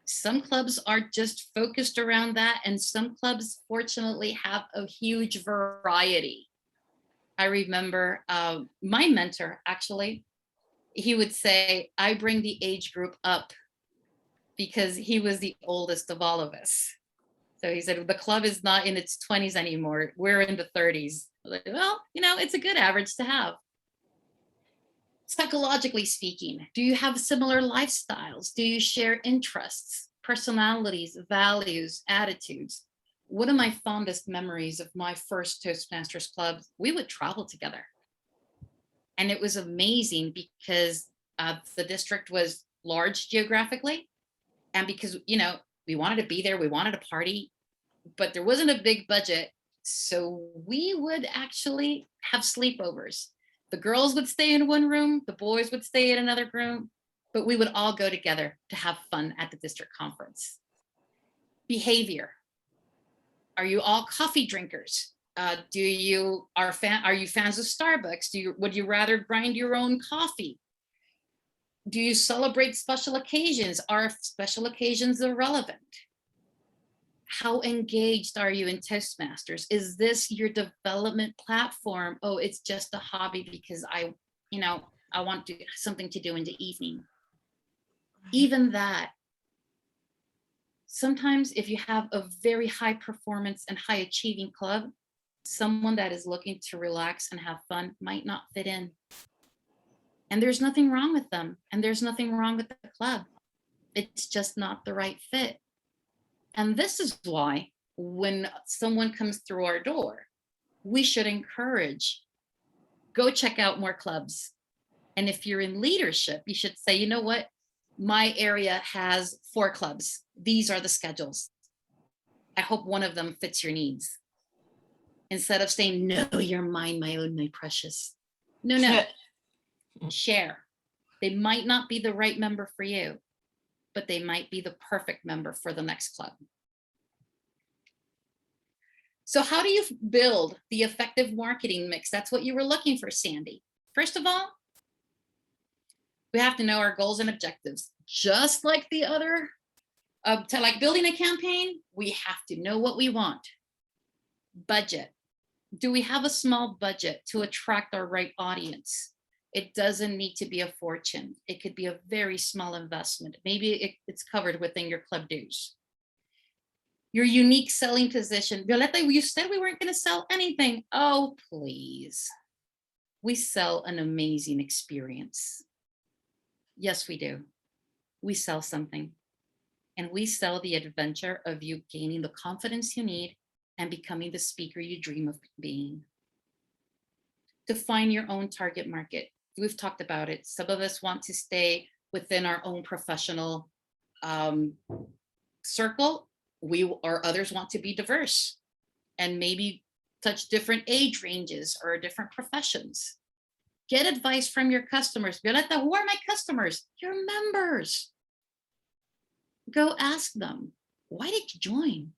Some clubs are just focused around that, and some clubs fortunately have a huge variety. I remember my mentor, actually, he would say, I bring the age group up because he was the oldest of all of us. So he said, the club is not in its 20s anymore. We're in the 30s. Like, well, it's a good average to have. Psychologically speaking, do you have similar lifestyles? Do you share interests, personalities, values, attitudes? One of my fondest memories of my first Toastmasters club, we would travel together. And it was amazing because the district was large geographically. And because, we wanted to be there, we wanted to party, but there wasn't a big budget. So we would actually have sleepovers. The girls would stay in one room, the boys would stay in another room, but we would all go together to have fun at the district conference. Behavior. Are you all coffee drinkers? Are you fans of Starbucks? Would you rather grind your own coffee? Do you celebrate special occasions? Are special occasions irrelevant? How engaged are you in Toastmasters? Is this your development platform? Oh, it's just a hobby because I want something to do in the evening. Even that. Sometimes if you have a very high performance and high achieving club, someone that is looking to relax and have fun might not fit in. And there's nothing wrong with them. And there's nothing wrong with the club. It's just not the right fit. And this is why when someone comes through our door, we should encourage, go check out more clubs. And if you're in leadership, you should say, you know what? My area has 4 clubs. These are the schedules. I hope one of them fits your needs. Instead of saying, no, you're mine, my own, my precious. No, no, share. They might not be the right member for you, but they might be the perfect member for the next club. So how do you build the effective marketing mix? That's what you were looking for, Sandy. First of all, we have to know our goals and objectives. Just like the other, like building a campaign, we have to know what we want. Budget. Do we have a small budget to attract our right audience? It doesn't need to be a fortune. It could be a very small investment. Maybe it's covered within your club dues. Your unique selling position. Violeta, you said we weren't going to sell anything. Oh, please. We sell an amazing experience. Yes, we do. We sell something. And we sell the adventure of you gaining the confidence you need and becoming the speaker you dream of being. Define your own target market. We've talked about it. Some of us want to stay within our own professional circle. Or others want to be diverse and maybe touch different age ranges or different professions. Get advice from your customers. Violeta, who are my customers? Your members. Go ask them, why did you join?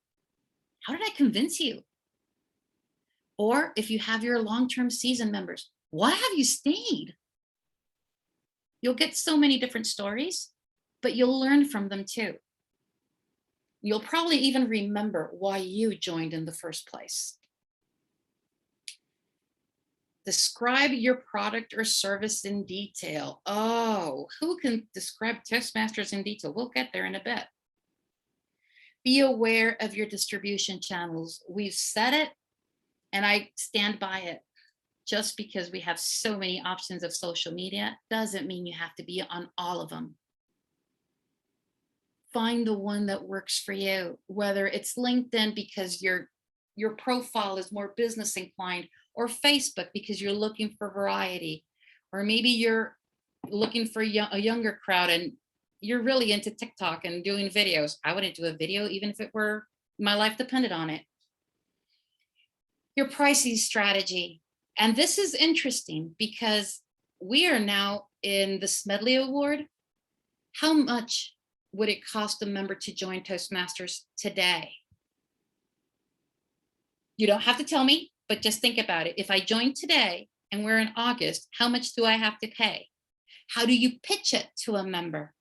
How did I convince you? Or if you have your long-term season members, why have you stayed? You'll get so many different stories, but you'll learn from them too. You'll probably even remember why you joined in the first place. Describe your product or service in detail. Oh, who can describe Toastmasters in detail? We'll get there in a bit. Be aware of your distribution channels. We've said it, and I stand by it. Just because we have so many options of social media doesn't mean you have to be on all of them. Find the one that works for you, whether it's LinkedIn because your profile is more business inclined, or Facebook because you're looking for variety, or maybe you're looking for a younger crowd and you're really into TikTok and doing videos. I wouldn't do a video even if it were my life depended on it. Your pricing strategy. And this is interesting because we are now in the Smedley Award. How much would it cost a member to join Toastmasters today? You don't have to tell me, but just think about it. If I join today and we're in August, how much do I have to pay? How do you pitch it to a member?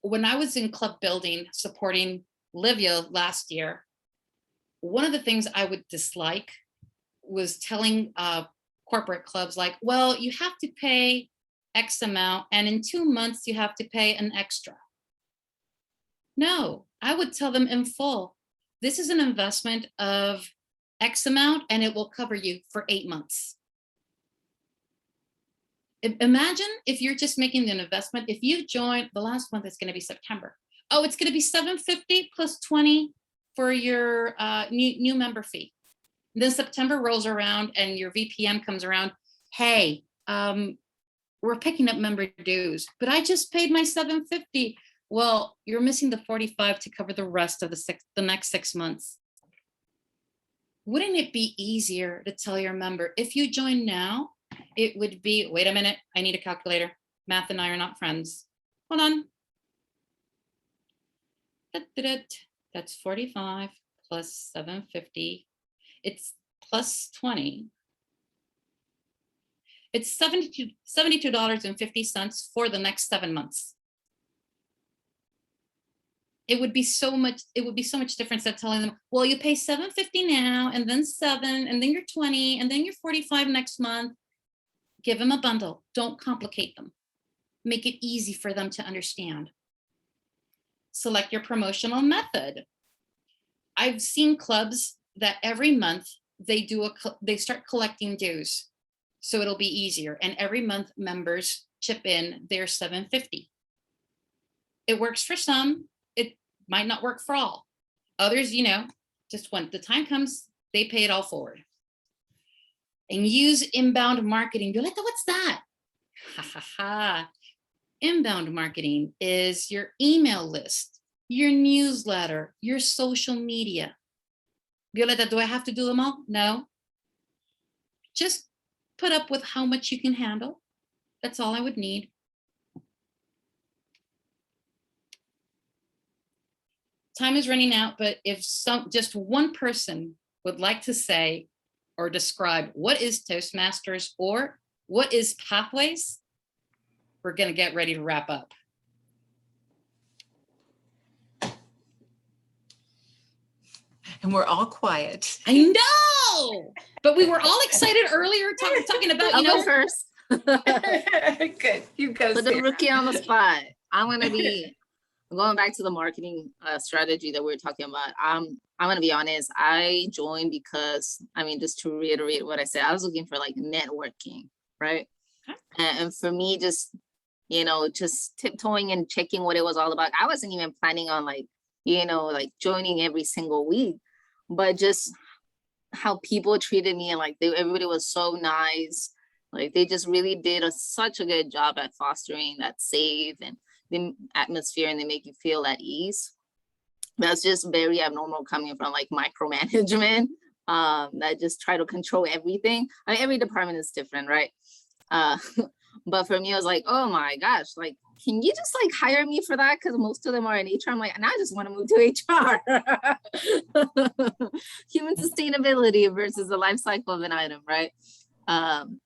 When I was in club building, supporting Livia last year, one of the things I would dislike was telling corporate clubs like, well, you have to pay X amount, and in 2 months you have to pay an extra. No, I would tell them in full, this is an investment of X amount and it will cover you for 8 months. Imagine if you're just making an investment. If you join, the last month is going to be September. Oh, it's going to be $750 plus $20 for your new member fee. And then September rolls around and your VPM comes around. Hey, we're picking up member dues, but I just paid my $750. Well, you're missing the 45 to cover the rest of the next 6 months. Wouldn't it be easier to tell your member, if you join now, it would be, wait a minute, I need a calculator. Math and I are not friends. Hold on. That's 45 plus 750. It's plus 20. It's $72.50 for the next 7 months. It would be so much difference than telling them, well, you pay $750 now, and then 7, and then you're 20, and then you're 45 next month. Give them a bundle. Don't complicate them. Make it easy for them to understand. Select your promotional method. I've seen clubs that every month they start collecting dues, so it'll be easier. And every month members chip in their $750. It works for some. It might not work for all. Others, just when the time comes, they pay it all forward. And use inbound marketing. Violeta, what's that? Ha ha ha. Inbound marketing is your email list your newsletter, your social media. Violeta, do I have to do them all? No. Just put up with how much you can handle. That's all I would need. Time is running out, but if just one person would like to say or describe what is Toastmasters or what is Pathways, we're going to get ready to wrap up. And we're all quiet. I know, but we were all excited earlier talking about, I'll go first. Good. You go. Put the Sarah. rookie on the spot. I'm gonna be going back to the marketing strategy that we were talking about. I'm gonna be honest. I joined because, I mean, just to reiterate what I said, I was looking for like networking, right? And for me, just, you know, just tiptoeing and checking what it was all about. I wasn't even planning on like, you know, like joining every single week, but just how people treated me, and like everybody was so nice. Like they just really did such a good job at fostering that safe and the atmosphere, and they make you feel at ease. That's just very abnormal coming from like micromanagement that just try to control everything. I mean, every department is different, right? But for me, I was like, oh my gosh, like, can you just like hire me for that? Because most of them are in HR. I'm like, and I just want to move to HR. Human sustainability versus the life cycle of an item, right?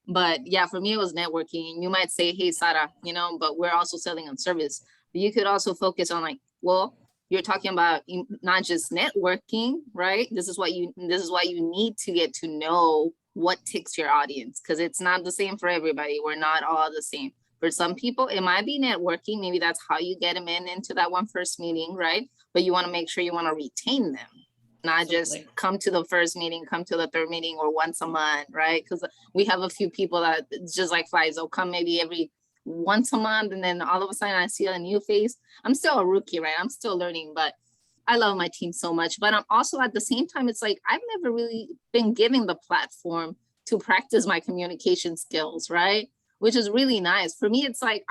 But yeah, for me, it was networking. You might say, hey, Sarah, you know, but we're also selling on service. But you could also focus on like, well, you're talking about not just networking, right? This is why you need to get to know what ticks your audience, because it's not the same for everybody. We're not all the same. For some people, it might be networking. Maybe that's how you get them into that one first meeting, right? But you want to make sure you want to retain them, not just come to the first meeting, come to the third meeting, or once a month, right? Because we have a few people that it's just like flies. They'll come maybe every once a month, and then all of a sudden I see a new face. I'm still a rookie, right? I'm still learning, but I love my team so much. But I'm also at the same time, it's like I've never really been given the platform to practice my communication skills, right? Which is really nice. For me, it's like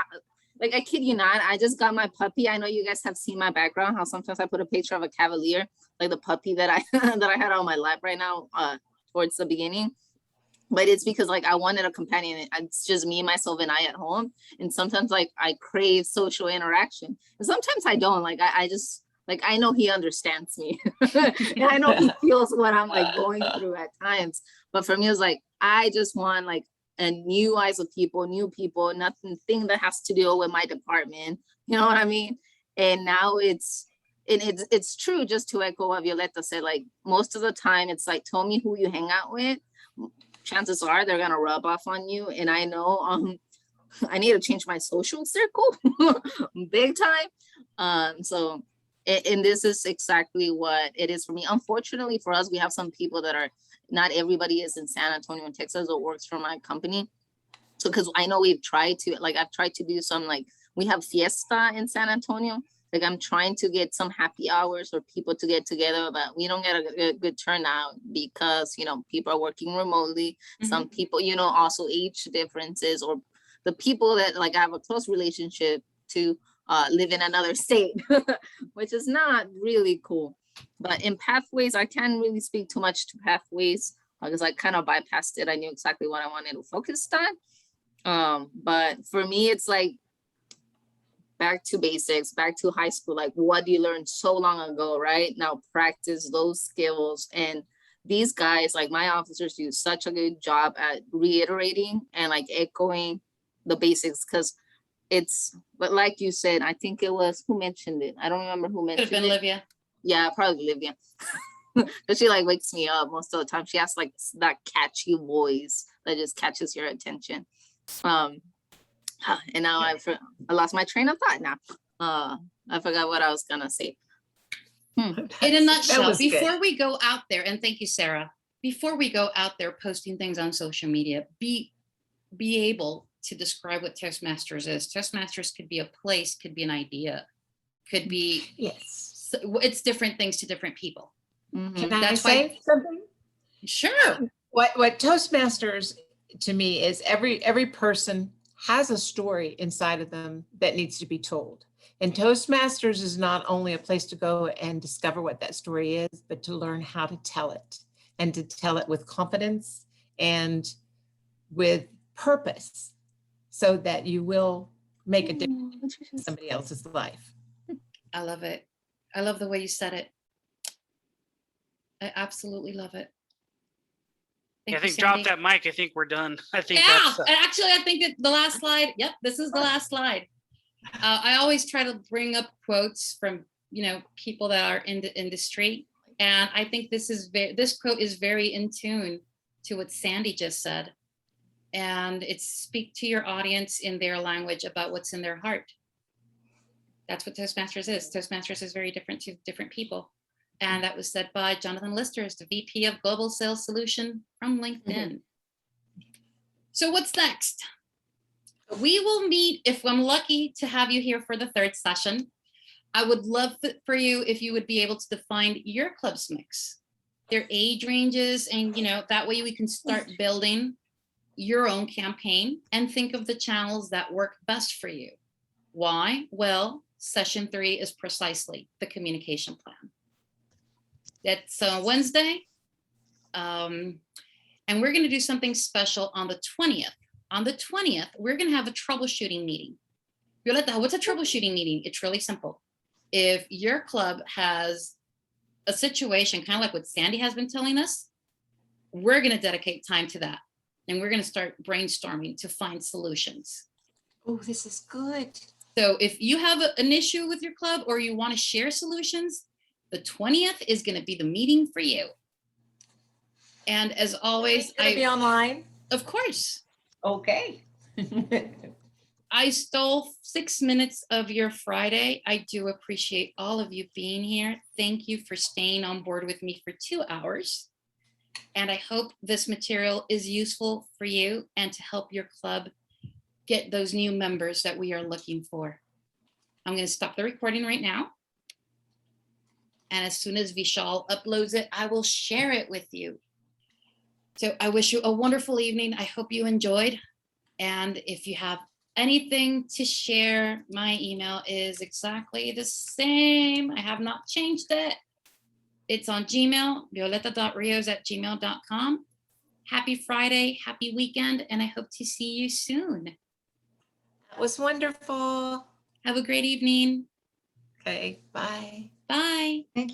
I kid you not, I just got my puppy. I know you guys have seen my background, how sometimes I put a picture of a Cavalier, like the puppy that I that I had on my lap right now towards the beginning. But it's because like I wanted a companion. It's just me, myself, and I at home. And sometimes like I crave social interaction. And sometimes I don't. Like I just like I know he understands me. And I know he feels what I'm like going through at times. But for me, it's like I just want like a new eyes of people, new people, nothing that has to do with my department. You know what I mean? And now it's true, just to echo what Violeta said, like most of the time it's like, tell me who you hang out with. Chances are they're gonna rub off on you. And I know I need to change my social circle big time. And this is exactly what it is for me. Unfortunately for us, we have some people that are, not everybody is in San Antonio, Texas, or works for my company. So, because I know we've tried to, like, I've tried to do some, like, we have fiesta in San Antonio. Like, I'm trying to get some happy hours for people to get together, but we don't get a good turnout because, you know, people are working remotely. Mm-hmm. Some people, you know, also age differences, or the people that, like, I have a close relationship to live in another state, which is not really cool. But in Pathways, I can't really speak too much to Pathways because I kind of bypassed it. I knew exactly what I wanted to focus on. But for me, it's like back to basics, back to high school. Like, what you learned so long ago, right? Now practice those skills. And these guys, like my officers, do such a good job at reiterating and like echoing the basics, because it's, but like you said, I think it was, who mentioned it? I don't remember who mentioned it. Could have been Livia. Yeah, probably Livia. Because she like wakes me up most of the time. She has like that catchy voice that just catches your attention. And now I lost my train of thought now. I forgot what I was gonna say. In a nutshell, before we go out there, and thank you, Sarah, before we go out there posting things on social media, be able to describe what Toastmasters is. Toastmasters could be a place, could be an idea, could be, yes, it's different things to different people. Mm-hmm. Can I say something? Sure. What Toastmasters to me is every person has a story inside of them that needs to be told. And Toastmasters is not only a place to go and discover what that story is, but to learn how to tell it and to tell it with confidence and with purpose so that you will make a difference in somebody else's life. I love it. I love the way you said it. I absolutely love it. Yeah, I Thank you, think drop Sandy. that mic. I think we're done. I think Yeah, that's and actually, I think that the last slide. Yep, this is the last slide. I always try to bring up quotes from people that are in the industry, and I think this quote is very in tune to what Sandy just said, and it's speak to your audience in their language about what's in their heart. That's what Toastmasters is. Toastmasters is very different to different people. And that was said by Jonathan Lister, the VP of Global Sales Solution from LinkedIn. So what's next? We will meet, if I'm lucky to have you here for the third session. I would love for you if you would be able to define your club's mix, their age ranges, and that way we can start building your own campaign and think of the channels that work best for you. Why? Well, session 3 is precisely the communication plan. That's Wednesday. And we're going to do something special on the 20th. On the 20th, we're going to have a troubleshooting meeting. Violeta, what's a troubleshooting meeting? It's really simple. If your club has a situation, kind of like what Sandy has been telling us, we're going to dedicate time to that. And we're going to start brainstorming to find solutions. Oh, this is good. So if you have an issue with your club or you want to share solutions, the 20th is going to be the meeting for you. And as always, I'll be online. Of course. Okay. I stole 6 minutes of your Friday. I do appreciate all of you being here. Thank you for staying on board with me for 2 hours. And I hope this material is useful for you and to help your club get those new members that we are looking for. I'm going to stop the recording right now. And as soon as Vishal uploads it, I will share it with you. So I wish you a wonderful evening. I hope you enjoyed. And if you have anything to share, my email is exactly the same. I have not changed it. It's on Gmail, violeta.rios@gmail.com. Happy Friday, happy weekend, and I hope to see you soon. That was wonderful. Have a great evening. Okay, bye. Bye.